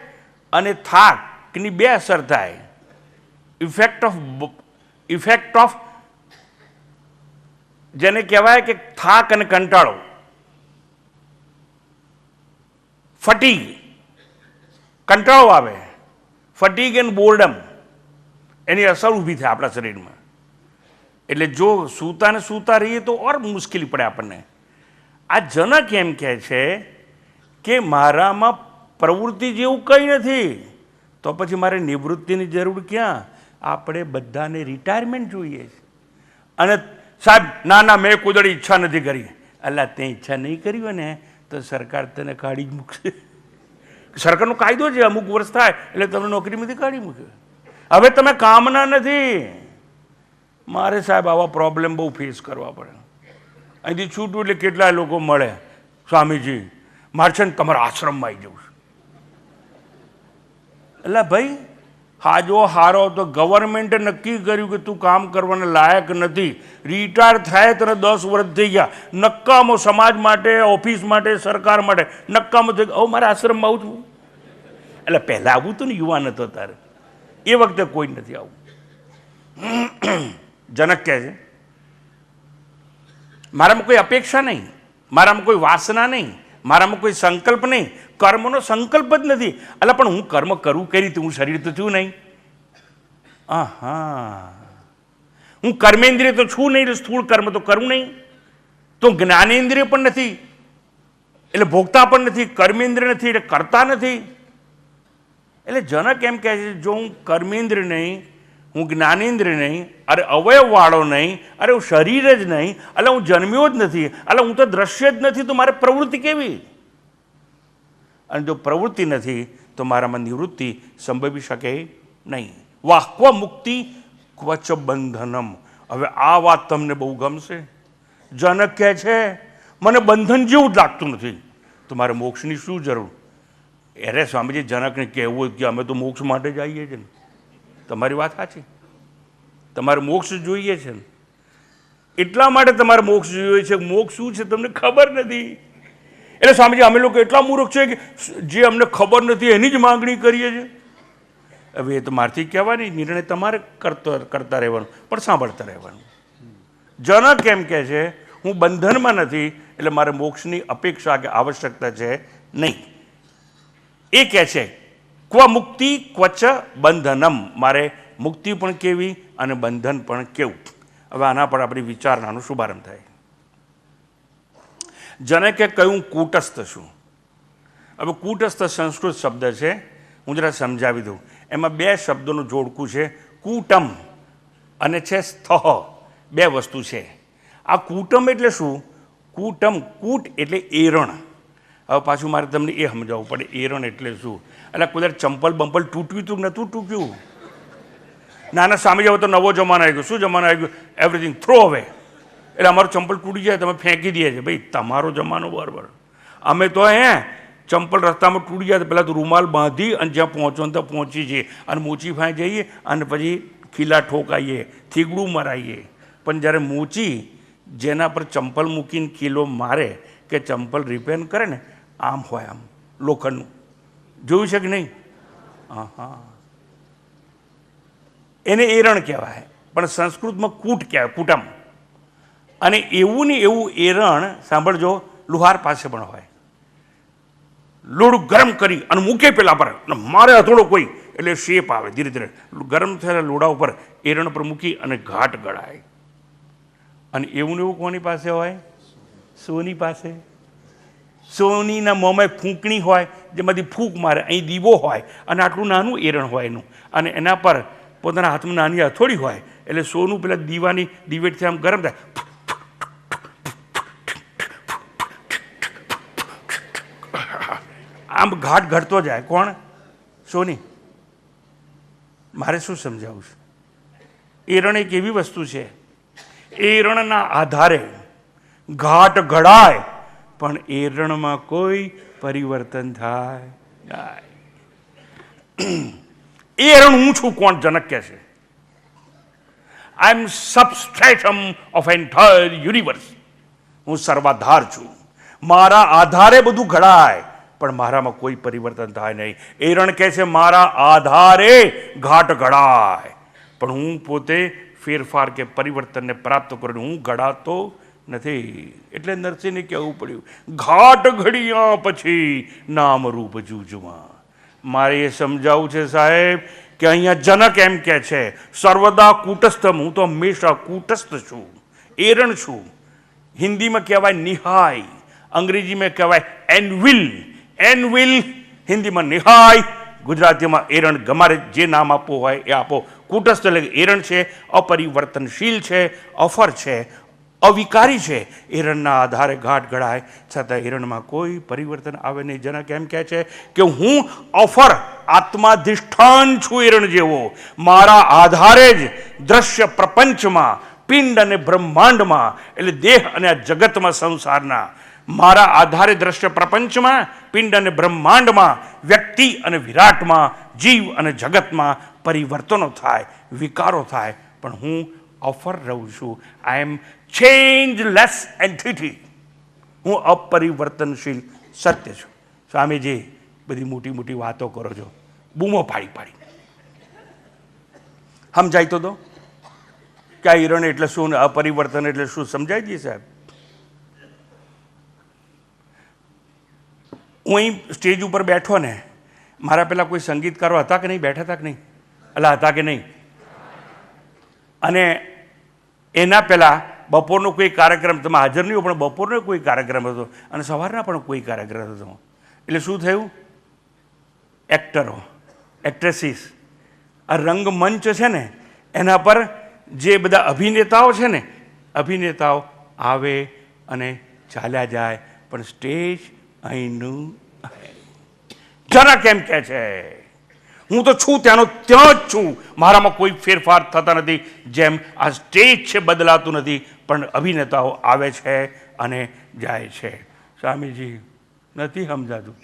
અને થાકની બે અસર થાય. ઇફેક્ટ ઓફ જેને કહેવાય કે થાક અને કંટાળો, ફટીગ, કંટાળો આવે, ફટીગ એન્ડ બોર્ડમ, એની અસર ઊભી થાય આપણા શરીરમાં. એટલે જો સૂતા રહીએ તો ઓર મુશ્કેલી પડે આપણને. આ જનક એમ કહે છે કે મારામાં પ્રવૃત્તિ જેવું કંઈ નથી, તો પછી મારે નિવૃત્તિની જરૂર ક્યાં? આપણે બધાને રિટાયરમેન્ટ જોઈએ છે. અને સાહેબ ના ના, મેં કોઈ દાડી ઈચ્છા નથી કરી. અલ્લા, તે ઈચ્છા નહીં કરી હોય ને તો સરકાર તને કાઢી જ મૂકશે. સરકારનો કાયદો છે, અમુક વર્ષ થાય એટલે તમને નોકરીમાંથી કાઢી મૂકે. હવે તમે કામના નથી. મારે સાહેબ આવા પ્રોબ્લેમ બહુ ફેસ કરવા પડે. અહીંથી છૂટું એટલે કેટલાય લોકો મળે, સ્વામીજી મારે છે ને તમારા આશ્રમમાં આવી જવું છે. એટલે ભાઈ હાજો હારો તો ગવર્મેન્ટે નક્કી કર્યું કે તું કામ કરવાના લાયક નથી, રિટાયર થાય તને 10 વર્ષ થઈ ગયા, નક્કામો સમાજ માટે, ઓફિસ માટે, સરકાર માટે નક્કામો થઈ ગયો. મારે આશ્રમમાં આવું છું. એટલે પહેલાં આવું હતું ને, યુવાન હતો તારે, એ વખતે કોઈ નથી આવું. જનક કહે છે મારામાં કોઈ અપેક્ષા નહીં, મારામાં કોઈ વાસના નહીં, મારામાં કોઈ સંકલ્પ નહીં. કર્મનો સંકલ્પ જ નથી. એટલે પણ હું કર્મ કરું કઈ રીતે? હું શરીર તો છું નહીં. હા, હું કર્મેન્દ્રિય તો છું નહીં, સ્થૂળ કર્મ તો કરું નહીં. તો જ્ઞાનેન્દ્રિય પણ નથી એટલે ભોગતા પણ નથી, કર્મેન્દ્રિય નથી એટલે કરતા નથી. એટલે જનક એમ કહે છે, જો હું કર્મેન્દ્રિય નહીં, હું જ્ઞાનેન્દ્રિય નહીં, અરે અવયવવાળો નહીં, અરે હું શરીર જ નહીં, એટલે હું જન્મ્યો જ નથી, એટલે હું તો દ્રશ્ય જ નથી, તો મારે પ્રવૃત્તિ કેવી? અને જો પ્રવૃત્તિ નથી તો મારામાં નિવૃત્તિ સંભવી શકે નહીં. વાહ ક્વ મુક્તિ ક્વચ બંધનમ. હવે આ વાત તમને બહુ ગમશે. જનક કહે છે મને બંધન જેવું જ લાગતું નથી, તો મારે મોક્ષની શું જરૂર? અરે સ્વામીજી, જનકને કહેવું કે અમે તો મોક્ષ માટે જ આવીએ છીએ ને. તમારી વાત સાચી, તમારે મોક્ષ જોઈએ છે ને, એટલા માટે તમારે મોક્ષ જોઈએ છે. મોક્ષ શું છે તમને ખબર નથી. એટલે સ્વામીજી અમે લોકો એટલા મૂર્ખ છે કે જે અમને ખબર નથી એની જ માંગણી કરીએ છીએ. હવે એ તો મારથી કહેવાની, નિર્ણય તમારે કરતા રહેવાનો, પણ સાંભળતા રહેવાનું. જનક એમ કહે છે હું બંધનમાં નથી એટલે મારે મોક્ષની અપેક્ષા કે આવશ્યકતા છે નહીં. એ કહે છે ક્વ મુક્તિ ક્વચ બંધનમ. મારે મુક્તિ પણ કેવી અને બંધન પણ કેવું. હવે આના પર આપણી વિચારણાનો શુભારંભ થાય. જનકે કહ્યું કૂટસ્થ છું. હવે કૂટસ્થ સંસ્કૃત શબ્દ છે, હું જરા સમજાવી દઉં. એમાં બે શબ્દોનું જોડકું છે, કૂટમ અને છે સ્થઃ. બે વસ્તુ છે. આ કૂટમ એટલે શું? કૂટમ, કૂટ એટલે એરણ. હવે પાછું મારે તમને એ સમજાવવું પડે એરણ એટલે શું. એટલે કદાચ ચંપલ બંપલ તૂટ્યું હતું કે નહોતું તૂટ્યું? નાના સામે જાવ તો નવો જમાનો આવી ગયો. શું જમાનો આવી ગયો? એવરીથિંગ થ્રો અવે. એટલે અમારું ચંપલ તૂટી જાય તમે ફેંકી દે છે. ભાઈ તમારો જમાનો બરાબર. અમે તો ચંપલ રસ્તામાં તૂટી જાય તો પહેલાં તો રૂમાલ બાંધી અને જ્યાં પહોંચો ને ત્યાં પહોંચી જઈએ અને મોચી ફાંઈ જઈએ અને પછી ખીલા ઠોકાઈએ, થીગડું મરાઈએ. પણ જ્યારે મોચી જેના પર ચંપલ મૂકીને કિલો મારે કે ચંપલ રિપેર કરે ને, આમ હોય, આમ લોખંડનું. જોયું છે કે નહીં? હા, એને એરણ કહેવાય, પણ સંસ્કૃતમાં કૂટ કહેવાય, કૂટમ. અને એવું ને એવું એરણ સાંભળજો લુહાર પાસે પણ હોય. લોડું ગરમ કરી અને મૂકે પેલા પર મારે હથોડો કોઈ એટલે શેપ આવે. ધીરે ધીરે ગરમ થયેલા લોડા ઉપર એરણ પર મૂકી અને ઘાટ ગળાય. અને એવું ને એવું કોની પાસે હોય? સોની પાસે. સોનીના મોંમાં ફૂંકણી હોય જેમાંથી ફૂંક મારે. અહીં દીવો હોય અને આટલું નાનું એરણ હોય એનું, અને એના પર પોતાના હાથમાં નાની હથોડી હોય એટલે સોનું પેલા દીવાની દિવેટથી આમ ગરમ થાય. આમ ઘાટ ઘડતો જાય. કોણ? સોની. મારે શું સમજાવું છે? એરણ એક એવી વસ્તુ છે, એરણના આધારે ઘાટ ઘડાય પણ એરણમાં કોઈ પરિવર્તન થાય. એરણ હું છું કોણ? જનક કહે છે આઈ એમ સબસ્ટ્રેટમ ઓફ એન્ટાયર યુનિવર્સ. હું સર્વાધાર છું. મારા આધારે બધું ઘડાય પણ મારામાં કોઈ પરિવર્તન થાય નહીં. એરણ કહે છે મારા આધારે ઘાટ ઘડાય પણ હું પોતે ફેરફાર કે પરિવર્તનને પ્રાપ્ત કરું, હું ઘડાતો નથી. એટલે નરસિંહને કહેવું પડ્યું ઘાટ ઘડિયા પછી નામ રૂપ જૂજમાં. મારે એ સમજાવવું છે સાહેબ કે અહીંયા જનક એમ કહે છે સર્વદા કૂટસ્થમ. હું તો હંમેશા કૂટસ્થ છું, એરણ છું. હિન્દીમાં કહેવાય નિહાય, અંગ્રેજીમાં કહેવાય એનવિલ. એનવિલ હિન્દીમાં નિહાય, ગુજરાતીમાં એરણ. ગમારે જે નામ આપવું હોય એ આપો. કૂટસ્થ એટલે એરણ છે, અપરિવર્તનશીલ છે, અફર છે, અવિકારી છે. એરણના આધારે ઘાટ ઘડાય છતાં એરણમાં કોઈ પરિવર્તન આવે નહીં. જનક એમ કહે છે કે હું અફર આત્માધિષ્ઠાન છું એરણ જેવો. મારા આધારે જ દ્રશ્ય પ્રપંચમાં, પિંડ અને બ્રહ્માંડમાં એટલે દેહ અને આ જગતમાં સંસારના મારા આધારે દ્રશ્ય પ્રપંચમાં, પિંડ અને બ્રહ્માંડમાં, વ્યક્તિ અને વિરાટમાં, જીવ અને જગતમાં પરિવર્તનો થાય, વિકારો થાય, પણ હું અફર રહું છું. I M ચેન્જલેસ entity. હું અપરિવર્તનશીલ સત્ય છું. સ્વામીજી બધી મોટી મોટી વાતો કરો છો, બૂમો પાડી પાડી. સમજાય તો કે આ હિરણ એટલે શું, અપરિવર્તન એટલે શું સમજાય દઈએ સાહેબ? હું અહીં સ્ટેજ ઉપર બેઠો ને, મારા પહેલાં કોઈ સંગીતકારો હતા કે નહીં, બેઠા હતા કે નહીં, એટલે હતા કે નહીં? અને એના પહેલાં બપોરનો કોઈ કાર્યક્રમ, તમે હાજર નહીં હો પણ બપોરનો કોઈ કાર્યક્રમ હતો અને સવારના પણ કોઈ કાર્યક્રમ હતો. એટલે શું થયું? એક્ટરો, એક્ટ્રેસીસ, આ રંગમંચ છે ને એના પર જે બધા અભિનેતાઓ છે ને, અભિનેતાઓ આવે અને ચાલ્યા જાય, પણ સ્ટેજ અહીંનું જરા કેમ કહે છે હું તો છું ત્યાંનો ત્યાં જ છું, મારામાં કોઈ ફેરફાર થતા નથી. જેમ આ સ્ટેજ છે બદલાતું નથી, પણ અભિનેતાઓ આવે છે અને જાય છે. સ્વામીજી નથી સમજાતું.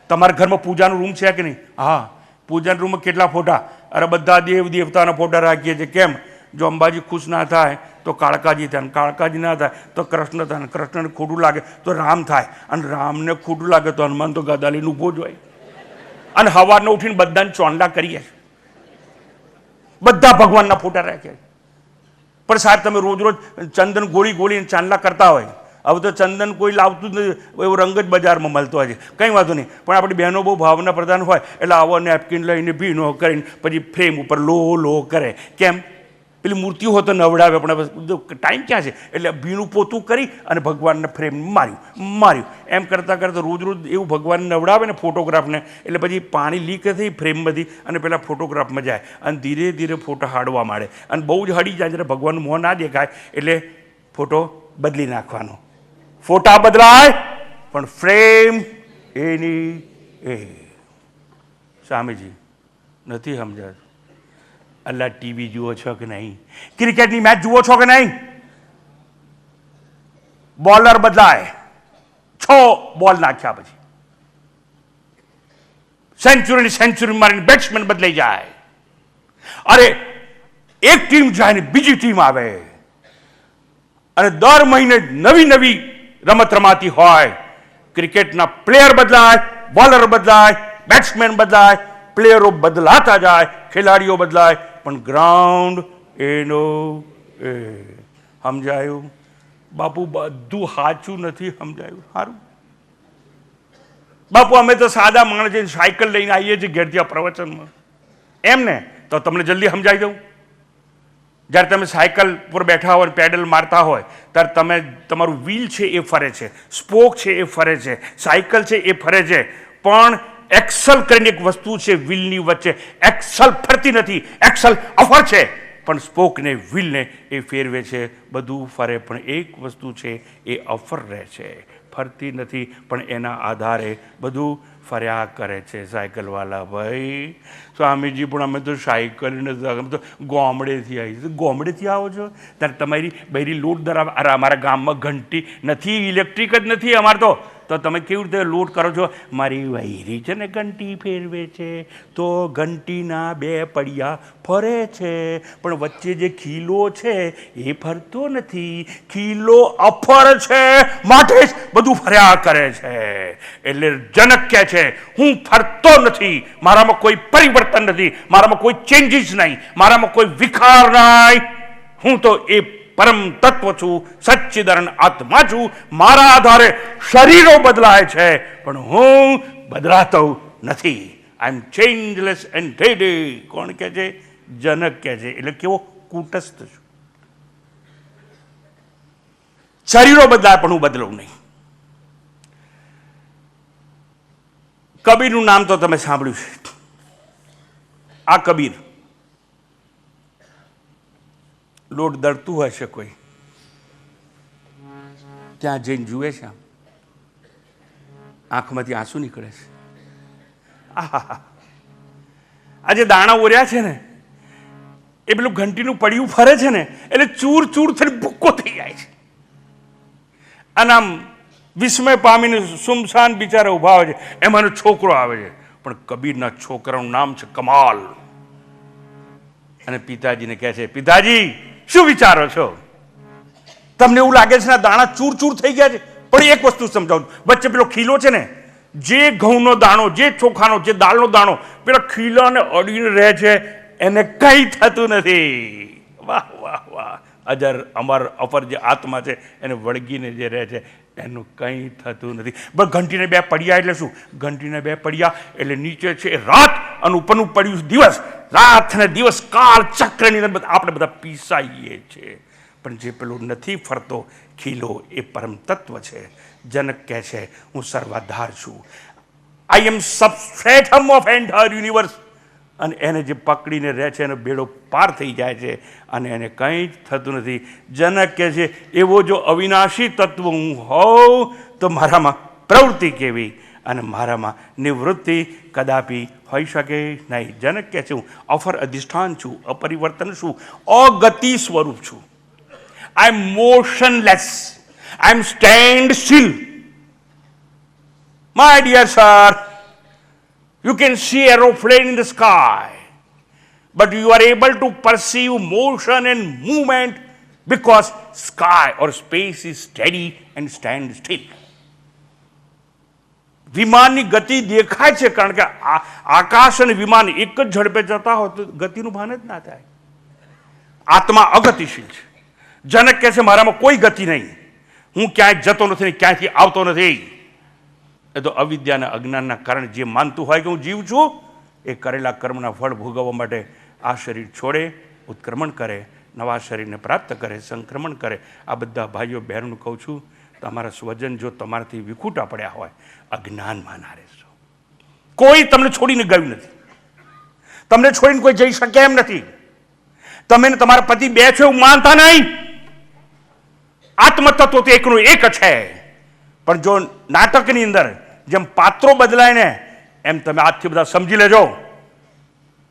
તમારા ઘરમાં પૂજાનો રૂમ છે કે નહીં? હા, પૂજાના રૂમમાં કેટલા ફોટા? અરે બધા દેવ દેવતાના ફોટા રાખીએ છીએ. કેમ? જો અંબાજી ખુશ ના થાય તો કાળકાજી થાય, અને કાળકાજી ના થાય તો કૃષ્ણ થાય, અને કૃષ્ણને ખોટું લાગે તો રામ થાય, અને રામને ખોટું લાગે તો હનુમાન તો ગદા લઈને ઊભો જ હોય. અને સવારને ઉઠીને બધાને ચોંડા કરીએ છીએ, બધા ભગવાનના ફોટા રાખ્યા. પણ સાહેબ તમે રોજ રોજ ચંદન ગોળી ગોળીને ચાંદલા કરતા હોય, હવે તો ચંદન કોઈ લાવતું જ નથી, એવો રંગ જ બજારમાં મળતો હોય છે. કંઈ વાંધો નહીં, પણ આપણી બહેનો બહુ ભાવના પ્રધાન હોય એટલે આવો નેપકિન લઈને ભીનો કરીને પછી ફ્રેમ ઉપર લો કરે. કેમ? પેલી મૂર્તિઓ હોય તો નવડાવે, પણ ટાઈમ ક્યાં છે? એટલે ભીનું પોતું કરી અને ભગવાનને ફ્રેમ માર્યું. એમ કરતાં કરતાં રોજ રોજ એવું ભગવાનને નવડાવે ને ફોટોગ્રાફને, એટલે પછી પાણી લીક થઈ ફ્રેમમાંથી અને પેલા ફોટોગ્રાફમાં જાય અને ધીરે ધીરે ફોટો હાડવા માંડે, અને બહુ જ હડી જાય, જ્યારે ભગવાનનું મોં ના દેખાય એટલે ફોટો બદલી નાખવાનો. ફોટા બદલાય પણ ફ્રેમ એની એ. સ્વામીજી નથી સમજાતું. અલ્લા ટીવી જુઓ છો કે નહીં? ક્રિકેટની મેચ જુઓ છો કે નહીં? બોલર બદલાય, 6 બોલ નાખ્યા પછી સેન્ચુરી મારીને બેટ્સમેન બદલાઈ જાય. અરે એક ટીમ જાય ને બીજી ટીમ આવે, અને દર મહિને નવી રમત રમાતી હોય. ક્રિકેટના પ્લેયર બદલાય, બોલર બદલાય, બેટ્સમેન બદલાય, પ્લેયરો બદલાતા જાય, ખેલાડીઓ બદલાય, પણ ગ્રાઉન્ડ એનો એ. સમજાયું? બાપુ બધું સાચું નથી સમજાયું? સારું બાપુ, અમે તો સાદા માણસ જઈને સાયકલ લઈને આવીએ છીએ ઘેરથી આ પ્રવચનમાં. એમ ને તો તમને જલ્દી સમજાવી દઉં. જ્યારે તમે સાયકલ પર બેઠા હોય, પેડલ મારતા હોય, ત્યારે તમે તમારું વ્હીલ છે એ ફરે છે, સ્પોક છે એ ફરે છે, સાયકલ છે એ ફરે છે, પણ એક્સલ કરીને એક વસ્તુ છે વ્હીલની વચ્ચે. એક્સલ ફરતી નથી, એક્સલ અફર છે, પણ સ્પોકને વ્હીલને એ ફેરવે છે. બધું ફરે, પણ એક વસ્તુ છે એ અફર રહે છે, ફરતી નથી, પણ એના આધારે બધું ફર્યા કરે છે. સાયકલવાળા ભાઈ, સ્વામીજી પણ અમે તો સાયકલ નથી, અમે તો ગામડેથી આવી. ગામડેથી આવો છો ત્યારે તમારી બૈરી લોટ ધરાવે. અરે અમારા ગામમાં ઘંટી નથી, ઇલેક્ટ્રિક જ નથી અમારે તો તમે કેવી રીતે લોટ કરો છો? મારી વૈરી છે ને ઘંટી ફેરવે છે, તો ઘંટીના 2 પડિયા ફરે છે, પણ વચ્ચે જે ખીલો છે એ ફરતો નથી. ખીલો અફર છે, માટે જ બધું ફર્યા કરે છે. એટલે જનક કહે છે હું ફરતો નથી, મારામાં કોઈ પરિવર્તન નથી, મારામાં કોઈ ચેન્જીસ નહીં, મારામાં કોઈ વિકાર નહીં. હું તો એ પરમ તત્વ છું, સચ્ચિદાનંદ આત્મા છું. મારા આધારે શરીરો બદલાય છે, પણ હું બદલાતો નથી. I M ચેન્જલેસ and daddy. કોણ કહે છે? જનક કહે છે. એટલે કેવો કૂટસ્થ છું. શરીરો બદલાય પણ હું બદલું નહીં. કબીરનું નામ તો તમે સાંભળ્યું છે. આ કબીર લોટ દળતું હોય છે, કોઈ ત્યાં જઈને જુએ છે, આંખમાંથી આંસુ નીકળે છે. આહા, આ જે દાણા ઓર્યા છે ને એ પેલું ઘંટીનું પડિયું ફરે છે ને એટલે ચૂર થઈને ભૂક્કો થઈ જાય છે. અને આમ વિસ્મય પામીને સુમસાન બિચારા ઊભા આવે છે. એમાંનો છોકરો આવે છે, પણ કબીરના છોકરાનું નામ છે કમાલ. અને પિતાજીને કહે છે, પિતાજી શું વિચારો છો? તમને એવું લાગે છે ને દાણા ચૂર થઈ ગયા છે? પણ એક વસ્તુ સમજાવું, વચ્ચે પેલો ખીલો છે ને, જે ઘઉંનો દાણો, જે ચોખાનો, જે દાળનો દાણો પેલા ખીલાને અડીને રહે છે, એને કંઈ થતું નથી. વાહ વાહ વાહ! અજર અમર અફર જે આત્મા છે એને વળગીને જે રહે છે એનું કંઈ થતું નથી. બસ ઘંટીને બે પડ્યા એટલે શું? ઘંટીને બે પડ્યા એટલે નીચે છે રાત અને ઉપરનું પડ્યું દિવસ. રાત અને દિવસ કાળ ચક્રની અંદર આપણે બધા પીસાઈએ છીએ. પણ જે પેલું નથી ફરતો ખીલો એ પરમ તત્વ છે. જનક કહે છે હું સર્વાધાર છું. I M સબસ્ટ્રેટમ of entire universe. અને એને જે પકડીને રહે છે એનો બેડો પાર થઈ જાય છે અને એને કંઈ જ થતું નથી. જનક કહે છે એવો જો અવિનાશી તત્વ હું હોઉં તો મારામાં પ્રવૃત્તિ કેવી અને મારામાં નિવૃત્તિ કદાપી હોઈ શકે નહીં. જનક કહે છે હું અફર અધિષ્ઠાન છું, અપરિવર્તન છું, અગતિ સ્વરૂપ છું. I am motionless, I am stand still. My dear sir, you can see aeroplane in the sky, but you are able to perceive motion and movement because sky or space is steady and stand still. વિમાનની ગતિ દેખાય છે કારણ કે આકાશ અને વિમાન એક જ ઝડપે જતા હોય તો ગતિનું ભાન જ ના થાય. આત્મા અગતિશીલ છે. જનક કહે છે મારામાં કોઈ ગતિ નહીં, હું ક્યાંય જતો નથી, ક્યાંયથી આવતો નથી. એ તો અવિદ્યા અને અજ્ઞાનના કારણે જે માનતું હોય કે હું જીવ છું એ કરેલા કર્મના ફળ ભોગવવા માટે આ શરીર છોડે, ઉત્ક્રમણ કરે, નવા શરીરને પ્રાપ્ત કરે, સંક્રમણ કરે. આ બધા ભાઈઓ બહેનોને કહું છું, તમારા સ્વજન જો તમારાથી વિખૂટા પડ્યા હોય અજ્ઞાનમાં ના રહેશો. કોઈ તમને છોડીને ગયું નથી, તમને છોડીને કોઈ જઈ શકે એમ નથી. તમે ને તમારા પતિ બે છો એવું માનતા નહીં. આત્મતત્વ તો એકનું એક છે. પણ જો નાટકની અંદર જેમ પાત્રો બદલાય ને એમ તમે આજથી બધા સમજી લેજો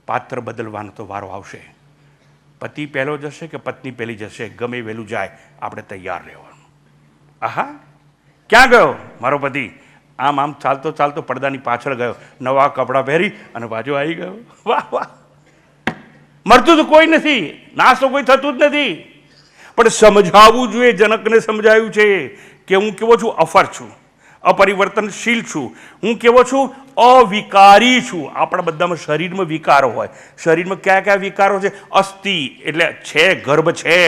પાત્ર બદલવાનો તો વારો આવશે. પતિ પહેલો જશે કે પત્ની પહેલી જશે, ગમે વહેલું જાય, આપણે તૈયાર રહેવાનું. આહા, ક્યાં ગયો મારો પતિ? આમ આમ ચાલતો ચાલતો પડદાની પાછળ ગયો, નવા કપડાં પહેરી અને બાજુ આવી ગયો. વાહ વાહ, મરતું તો કોઈ નથી, નાશ તો કોઈ થતું જ નથી. પણ સમજાવવું જોઈએ. જનકને સમજાયું છે કે હું કેવો છું? અફર છું, અપરિવર્તનશીલ છું. હું કેવો છું? અવિકારી છું. આપણા બધામાં શરીરમાં વિકારો હોય. શરીરમાં કયા કયા વિકારો છે? અસ્થિ એટલે છે, ગર્ભ છે.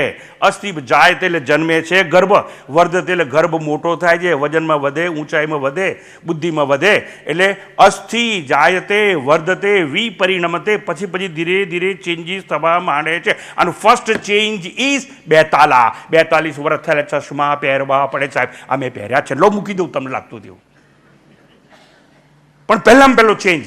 અસ્થિ જાય એટલે જન્મે છે ગર્ભ, વર્ધતે એટલે ગર્ભ મોટો થાય છે, વજનમાં વધે, ઊંચાઈમાં વધે, બુદ્ધિમાં વધે. એટલે અસ્થિ જાયતે વર્ધતે વિપરિણમતે, પછી પછી ધીરે ધીરે ચેન્જીસ થવા માંડે છે. અને ફર્સ્ટ ચેન્જ ઇઝ 42 વર્ષ થયેલા ચશ્મા પહેરવા પડે. સાહેબ અમે પહેર્યા છે, લો મૂકી દઉં તમને લાગતું તેવું. પણ પહેલામાં પહેલો ચેન્જ,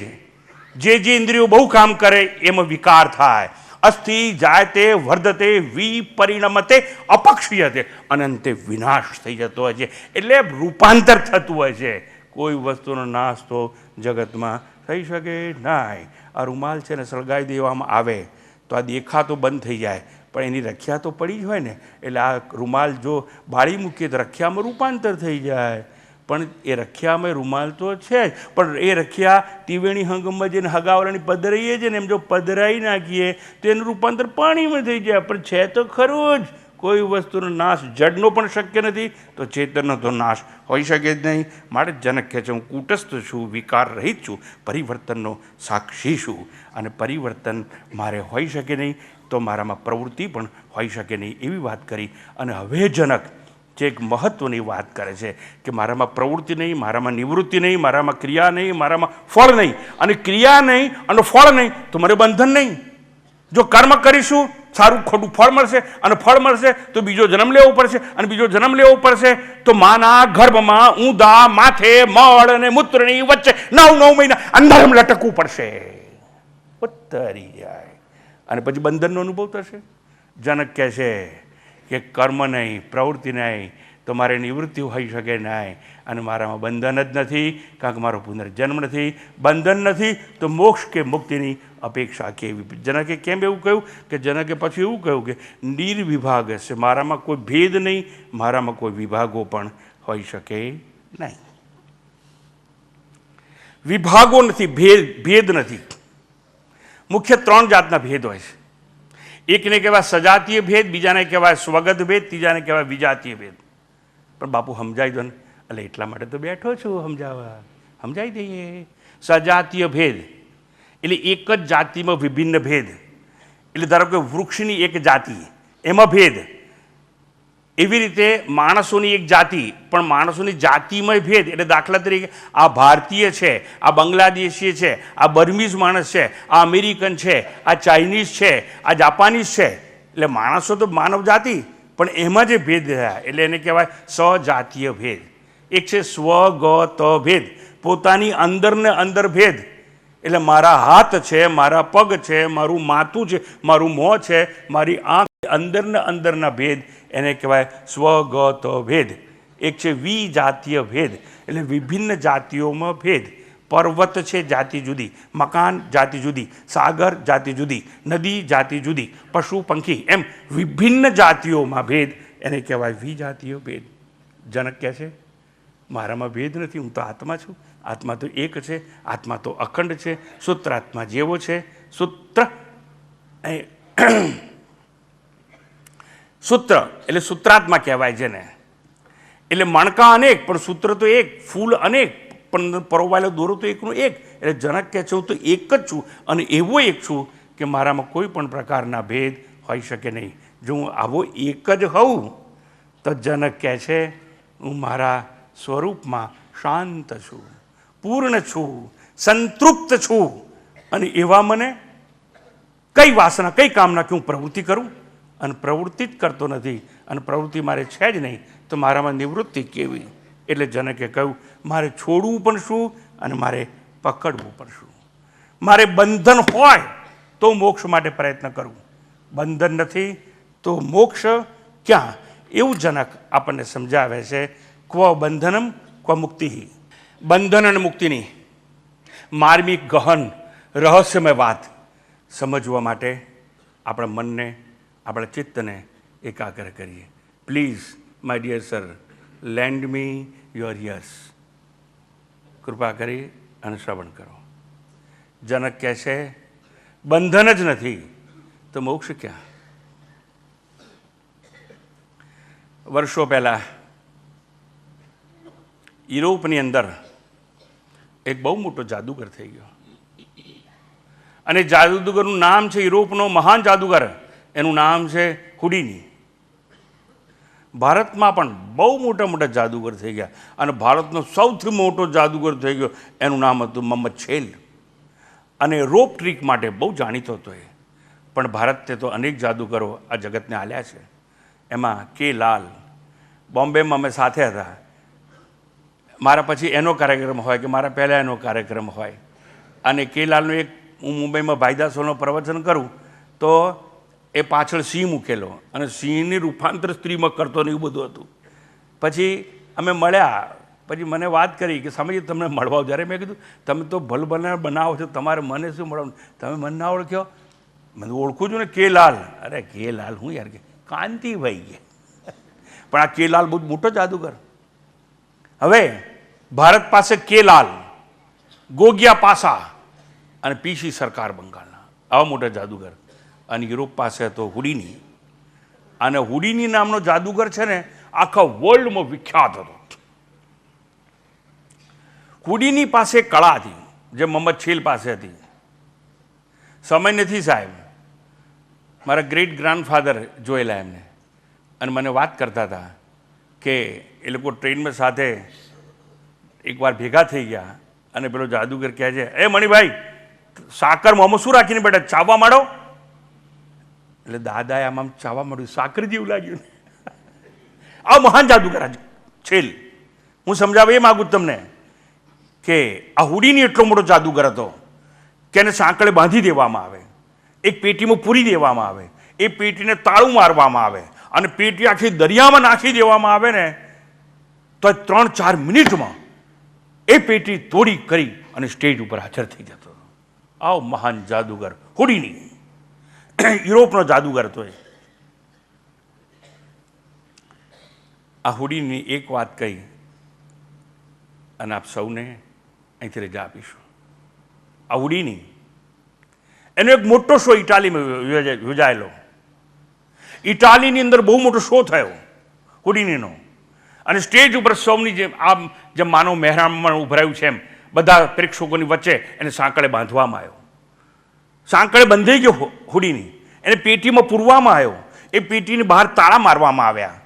જે ઇન્દ્રિયો બહુ કામ કરે એમાં વિકાર થાય. અસ્થિ જાયતે વર્ધતે વિપરિણમતે અપક્ષીયતે, અનંતે વિનાશ થઈ જતો હોય છે. એટલે રૂપાંતર થતું હોય છે. કોઈ વસ્તુનો નાશ તો જગતમાં થઈ શકે નહીં. આ રૂમાલ છે ને સળગાવી દેવામાં આવે તો આ દેખાતો બંધ થઈ જાય, પણ એની રખ્યા તો પડી જ હોય ને. એટલે આ રૂમાલ જો બાળી મૂકીએ તો રખ્યામાં રૂપાંતર થઈ જાય. પણ એ રખ્યામાં રૂમાલ તો છે જ, પણ એ રખ્યા ટીવેણી હંગમાં જઈને હગાવાળાની પધરાઈએ છે ને એમ જો પધરાઈ નાખીએ તો એનું રૂપાંતર પાણીમાં થઈ જાય. પણ છે તો ખરું જ. કોઈ વસ્તુનો નાશ જડનો પણ શક્ય નથી તો ચેતનનો તો નાશ હોઈ શકે જ નહીં. માટે જનક કહે છે હું કૂટસ્થ છું, વિકાર રહિત છું, પરિવર્તનનો સાક્ષી છું. અને પરિવર્તન મારે હોઈ શકે નહીં તો મારામાં પ્રવૃત્તિ પણ હોઈ શકે નહીં, એવી વાત કરી. અને હવે જનક જે એક મહત્ત્વની વાત કરે છે કે મારામાં પ્રવૃત્તિ નહીં, મારામાં નિવૃત્તિ નહીં, મારામાં ક્રિયા નહીં, મારામાં ફળ નહીં. અને ક્રિયા નહીં અને ફળ નહીં તો મને બંધન નહીં. જો કર્મ કરીશું સારું ખોટું ફળ મળશે, અને ફળ મળશે તો બીજો જન્મ લેવો પડશે, અને બીજો જન્મ લેવો પડશે તો માના ગર્ભમાં ઊંધા માથે મળ અને મૂત્રની વચ્ચે 9 મહિના અંધારામ લટકવું પડશે. ઉતરી જાય અને પછી બંધનનો અનુભવ થશે. જનક કહે છે કે કર્મ નહીં, પ્રવૃત્તિ નહીં તો મારે નિવૃત્તિ હોઈ શકે નહીં. અને મારામાં બંધન જ નથી કારણ કે મારો પુનર્જન્મ નથી. બંધન નથી તો મોક્ષ કે મુક્તિની અપેક્ષા કેવી? જનકે કેમ એવું કહ્યું કે જનકે પછી એવું કહ્યું કે નિર્વિભાગ છે, મારામાં કોઈ ભેદ નહીં, મારામાં કોઈ વિભાગો પણ હોઈ શકે નહીં. વિભાગો નથી, ભેદ નથી. મુખ્ય 3 જાતના ભેદ હોય છે. એકને કહેવાય સજાતીય ભેદ, બીજાને કહેવાય સ્વગત ભેદ, ત્રીજાને કહેવાય વિજાતીય ભેદ. પણ બાપુ સમજાવી દો ને. એટલે એટલા માટે તો બેઠો છું સમજાવવા, સમજાવી દઈએ. સજાતીય ભેદ એટલે એક જ જાતિમાં વિભિન્ન ભેદ. એટલે ધારો કે વૃક્ષની એક જાતિ એમાં ભેદ, એવી રીતે માણસોની એક જાતિ, પણ માણસોની જાતિમય ભેદ, એટલે દાખલા તરીકે આ ભારતીય છે, આ બાંગ્લાદેશી છે, આ બર્મીઝ માણસ છે, આ અમેરિકન છે, આ ચાઇનીઝ છે, આ જાપાનીઝ છે, એટલે માણસો તો માનવ જાતિ, પણ એમાં જે ભેદ રહ્યા એટલે એને કહેવાય સજાતીય ભેદ. એક છે સ્વગત ભેદ, પોતાની અંદરને અંદર ભેદ, એટલે મારા હાથ છે, મારા પગ છે, મારું માથું છે, મારું મોં છે, મારી આંખ, અંદરને અંદરના ભેદ, એને કહેવાય સ્વગત ભેદ. એક છે વિજાતીય ભેદ, એટલે વિભિન્ન જાતિઓમાં ભેદ. પર્વત છે જાતિ જુદી, મકાન જાતિ જુદી, સાગર જાતિ જુદી, નદી જાતિ જુદી, પશુ પંખી, એમ વિભિન્ન જાતિઓમાં ભેદ, એને કહેવાય વિજાતીય ભેદ. જનક કહે છે મારામાં ભેદ નથી, હું તો આત્મા છું, આત્મા તો એક છે, આત્મા તો અખંડ છે, સૂત્રાત્મા જેવો છે. સૂત્ર એટલે સૂત્રાત્મા કહેવાય જેને, એટલે મણકા અનેક પણ સૂત્ર તો એક, ફૂલ અનેક પણ પરોવાયેલો દોરો તો એકનો એક. એટલે જનક કહે છે હું તો એક જ છું અને એવો એક છું કે મારામાં કોઈ પણ પ્રકારના ભેદ હોઈ શકે નહીં. જો હું આવો એક જ હોઉં તો જનક કહે છે હું મારા સ્વરૂપમાં શાંત છું, પૂર્ણ છું, સંતૃપ્ત છું, અને એવા મને કઈ વાસના, કઈ કામના કે હું પ્રવૃત્તિ કરું, અને પ્રવૃત્તિ જ કરતો નથી, અને પ્રવૃત્તિ મારે છે જ નહીં, તો મારામાં નિવૃત્તિ કેવી? એટલે જનકે કહ્યું મારે છોડવું પણ શું અને મારે પકડવું પણ શું. મારે બંધન હોય તો મોક્ષ માટે પ્રયત્ન કરું, બંધન નથી તો મોક્ષ ક્યાં? એવું જનક આપણને સમજાવે છે. ક્વ બંધનમ ક્વ મુક્તિ. બંધન અને મુક્તિની માર્મિક ગહન રહસ્યમય વાત સમજવા માટે આપણા મનને, આપણા ચિત્તને એકાગ્ર કરીએ. Please my dear sir, lend me your ears. કૃપા કરી અને શ્રવણ કરો. જનક કહે છે બંધન જ નથી તો મોક્ષ ક્યાં? વર્ષો પહેલાં યુરોપની અંદર એક બહુ મોટો જાદુગર થઈ ગયો, અને જાદુગરનું નામ છે, યુરોપનો મહાન જાદુગર, એનું નામ છે હુડીની. ભારતમાં પણ બહુ મોટા મોટા જાદુગર થઈ ગયા, અને ભારતનો સૌથી મોટો જાદુગર થઈ ગયો એનું નામ હતું મોહમ્મદ છેલ, અને રોપ ટ્રીક માટે બહુ જાણીતો હતો એ. પણ ભારતે તો અનેક જાદુગરો આ જગતને આલ્યા છે. એમાં કે લાલ, બોમ્બેમાં અમે સાથે હતા, મારા પછી એનો કાર્યક્રમ હોય કે મારા પહેલાં એનો કાર્યક્રમ હોય, અને કે લાલનો એક, હું મુંબઈમાં ભાઈદાસ હોલનો પ્રવચન કરું તો એ પાછળ સિંહ મૂકેલો, અને સિંહની રૂપાંતર સ્ત્રીમાં કરતો ને એવું બધું હતું. પછી અમે મળ્યા, પછી મને વાત કરી કે સમજી તમને મળવા. જ્યારે મેં કીધું તમે તો ભલભલા બનાવો છો, તમારે મને શું મળવાનું, તમે મને ના ઓળખ્યો? મને ઓળખું છું ને, કે લાલ. અરે કે લાલ હું યાર, કે કાંતિભાઈ કે. પણ આ કે લાલ બહુ મોટો જાદુગર. હવે ભારત પાસે કે લાલ, ગોગિયા પાસા અને પીસી સરકાર બંગાળના, આવા મોટા જાદુગર. અને યુરોપ પાસે હતો હુડીની, અને હુડીની નામનો જાદુગર છે ને આખા વર્લ્ડમાં વિખ્યાત હતો. હુડીની પાસે કળા હતી જે મોહમ્મદ છેલ પાસે હતી. સમય નથી સાહેબ, મારા ગ્રેટ ગ્રાન્ડફાધર જોયેલા એમને, અને મને વાત કરતા હતા કે એ લોકો ટ્રેનમાં સાથે એકવાર ભેગા થઈ ગયા, અને પેલો જાદુગર કહે છે એ મણિભાઈ સાકર મોંમાં શું રાખીને બેઠા, ચાવવા માંડો. એટલે દાદાએ આમ ચાવવા માંડ્યું, સાકર જેવું લાગ્યું. આ મહાન જાદુગર છેલ. હું સમજાવવા એ માગું તમને કે આ હુડીની એટલો મોટો જાદુગર હતો કે એને સાંકળે બાંધી દેવામાં આવે, એક પેટીમાં પૂરી દેવામાં આવે, એ પેટીને તાળું મારવામાં આવે, અને પેટી આખી દરિયામાં નાખી દેવામાં આવે ને તો 3-4 મિનિટમાં એ પેટી તોડી કરી અને સ્ટેજ ઉપર હાજર થઈ જતો. આવો મહાન જાદુગર હુડીની, યુરોપનો જાદુગર હતો એ. આ હુડીની એક વાત કહી અને આપ સૌને અહીંથી રજા આપીશું. આ હુડીની, એનો એક મોટો શો ઇટાલીમાં યોજાયેલો. ઇટાલીની અંદર બહુ મોટો શો થયો હુડીનીનો, અને સ્ટેજ ઉપર સૌની જેમ આમ જેમ માનવ મહેરામણ ઉભરાયું છે એમ બધા પ્રેક્ષકોની વચ્ચે એને સાંકળે બાંધવામાં આવ્યો. સાંકળે બંધાઈ ગયો હુડીની, એને પેટીમાં પૂરવામાં આવ્યો, એ પેટીની બહાર તાળા મારવામાં આવ્યા,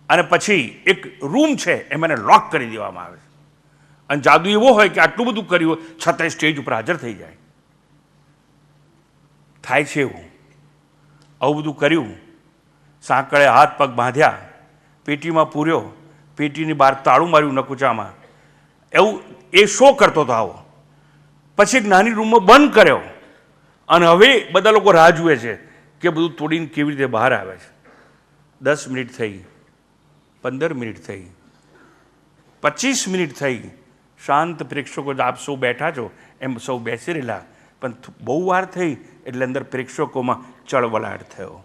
અને પછી એક રૂમ છે એમાં એને લોક કરી દેવામાં આવે છે. અને જાદુ એવો હોય કે આટલું બધું કર્યું હોય છતાંય સ્ટેજ ઉપર હાજર થઈ જાય. થાય છે એવું. આવું બધું કર્યું, સાંકળે હાથ પગ બાંધ્યા, પેટીમાં પૂર્યો, પેટીની બહાર તાળું માર્યું નકુચામાં. એવું એ શો કરતો હતો આવો. પછી એક નાની રૂમમાં બંધ કર્યો અને હવે બધા લોકો રાહ જુએ છે કે બધું તોડીને કેવી રીતે બહાર આવે છે. 10 મિનિટ થઈ, 15 મિનિટ થઈ, 25 મિનિટ થઈ. શાંત પ્રેક્ષકો આપ સૌ બેઠા છો એમ સૌ બેસી રહેલા, પણ બહુ વાર થઈ એટલે અંદર પ્રેક્ષકોમાં ચળવળાટ થયો.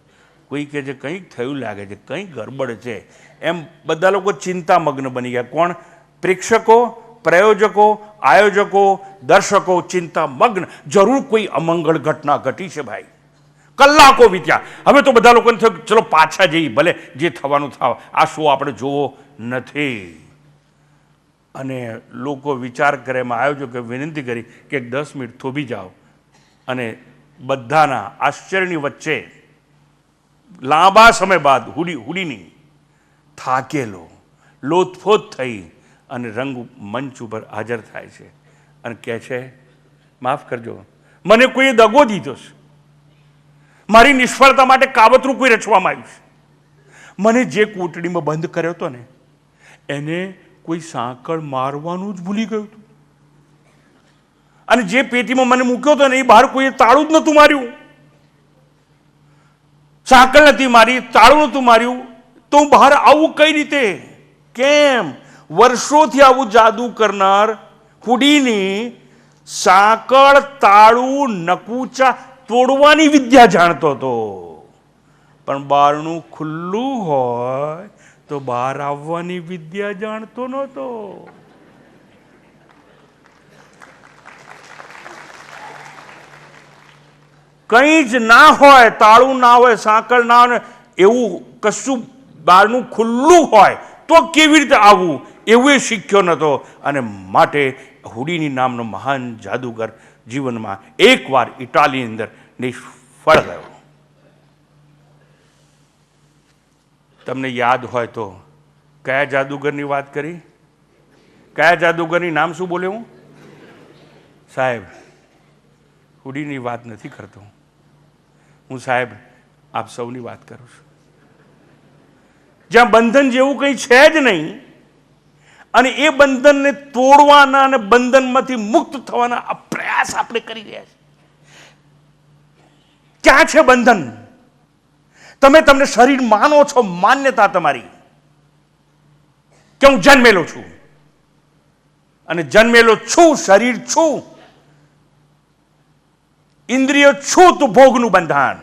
કોઈ કહે છે કંઈક થયું લાગે છે, કંઈ ગરબડ છે, એમ બધા લોકો ચિંતામગ્ન બની ગયા. કોણ? પ્રેક્ષકો, પ્રયોજકો, આયોજકો, દર્શકો ચિંતામગ્ન. જરૂર કોઈ અમંગળ ઘટના ઘટી છે ભાઈ. કલાકો વીત્યા. હવે તો બધા લોકોને થયું ચલો પાછા જઈએ, ભલે જે થવાનું થાવ, આ શો આપણે જોવો નથી. અને લોકો વિચાર કરે, એમાં આયોજકે વિનંતી કરી કે 10 મિનિટ થોભી જાઓ. અને બધાના આશ્ચર્યની વચ્ચે લાંબા સમય બાદ હુડીની થાકેલો, લોથફોથ થઈ અને રંગ મંચ ઉપર હાજર થાય છે અને કહે છે માફ કરજો, મને કોઈએ દગો દીધો છે, મારી નિષ્ફળતા માટે કાવતરું કોઈ રચવામાં આવ્યું છે. મને જે કોટડીમાં બંધ કર્યો હતો ને એને કોઈ સાંકળ મારવાનું જ ભૂલી ગયું હતું. અને જે પેટીમાં મને મૂક્યો હતો ને એ બહાર કોઈએ તાળું જ નહોતું માર્યું. સાંકળ નથી મારી, તાળું નહોતું માર્યું, તો હું બહાર આવું કઈ રીતે? કેમ? વર્ષોથી આવું જાદુ કરનાર હુડીની સાંકળ, તાળું, નકુચા તોડવાની વિદ્યા જાણતો હતો, પણ બારણું ખુલ્લું હોય તો બહાર આવવાની વિદ્યા જાણતો નહોતો. કંઈ જ ના હોય, તાળું ના હોય, સાંકળ ના હોય, એવું કશું બહારનું ખુલ્લું હોય તો કેવી રીતે આવવું એવું એ શીખ્યો નહોતો. અને માટે હુડીની નામનો મહાન જાદુગર જીવનમાં એકવાર ઇટાલીની અંદર નિષ્ફળ ગયો. તમને યાદ હોય તો કયા જાદુગરની વાત કરી? કયા જાદુગરની નામ શું બોલ્યો હું? સાહેબ, હુડીની વાત નથી કરતો હું સાહેબ, આપ સૌની વાત કરું છું. જ્યાં બંધન જેવું કંઈ છે જ નહીં અને એ બંધનને તોડવાના અને બંધનમાંથી મુક્ત થવાના આ પ્રયાસ આપણે કરી રહ્યા છીએ. ક્યાં છે બંધન? તમે તમને શરીર માનો છો, માન્યતા તમારી કે હું જન્મેલો છું અને જન્મેલો છું, શરીર છું, ઇન્દ્રિય છું તો ભોગનું બંધાન,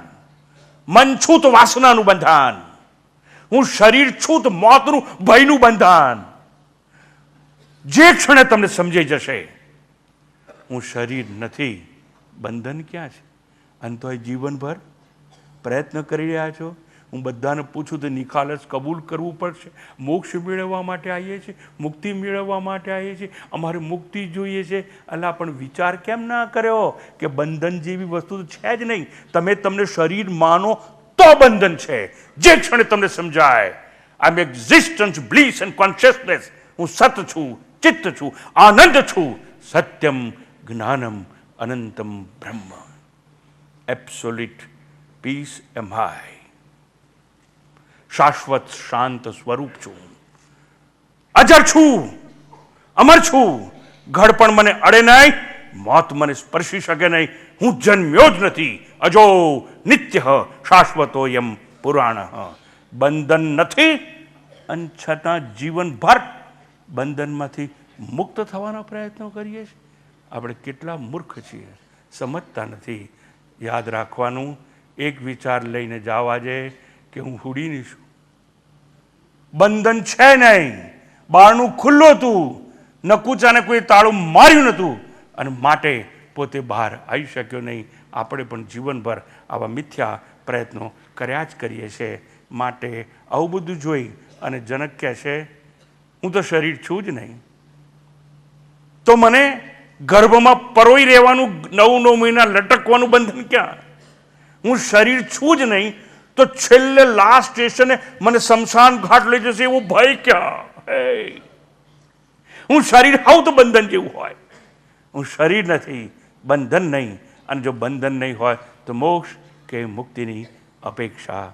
મન છું તો વાસનાનું બંધાન, હું શરીર છું તો મોતનું ભયનું બંધાન. જે ક્ષણે તમને સમજાઈ જશે હું શરીર નથી, બંધન ક્યાં છે? અને તો જીવનભર પ્રયત્ન કરી રહ્યા છો. હું બધાને પૂછું તો નિખાલસ કબૂલ કરવું પડશે. મોક્ષ મેળવવા માટે આવીએ છીએ, મુક્તિ મેળવવા માટે આવીએ છીએ, અમારે મુક્તિ જોઈએ છે. અલા, પણ વિચાર કેમ ના કર્યો કે બંધન જેવી વસ્તુ તો છે જ નહીં. તમે તમને શરીર માનો તો બંધન છે. જે ક્ષણે તમને સમજાય આઈ am existence, bliss and consciousness, હું સત છું, ચિત્ત છું, આનંદ છું, સત્યમ જ્ઞાનમ અનંતમ બ્રહ્મ, એબ્સોલ્યુટ પીસ એમ આઈ, શાશ્વત શાંત સ્વરૂપ છું, અજર છું, અમર છું, ઘડપણ મને અડે નહીં, મોત મને સ્પર્શી શકે નહીં, હું જન્મ્યો જ નથી, અજો નિત્ય શાશ્વતોયમ પુરાણ. બંધન નથી અને છતાં જીવનભર બંધનમાંથી મુક્ત થવાના પ્રયત્નો કરીએ છીએ. આપણે કેટલા મૂર્ખ છીએ, સમજતા નથી. યાદ રાખવાનું, એક વિચાર લઈને જવા છે કે હું હુડીની છું, બંધન છે નહીં, બારણું ખુલ્લું હતું, નકુચાને કોઈ તાળું માર્યું નહોતું અને માટે પોતે બહાર આવી શક્યો નહીં. આપણે પણ જીવનભર આવા મિથ્યા પ્રયત્નો કર્યા જ કરીએ છીએ. માટે આવું બધું જોઈ અને જનક કહે છે હું તો શરીર છું જ નહીં, તો મને ગર્ભમાં પરોઈ રહેવાનું, 9 મહિના લટકવાનું બંધન ક્યાં? હું શરીર છું જ નહીં તો છેલ્લે લાસ્ટ સ્ટેશને મને શમશાન ઘાટ લઈ જશે એવો ભય ક્યાં? હું શરીર હોઉં તો બંધન જેવું હોય. હું શરીર નથી, બંધન નહીં. અને જો બંધન નહીં હોય તો મોક્ષ કે મુક્તિની અપેક્ષા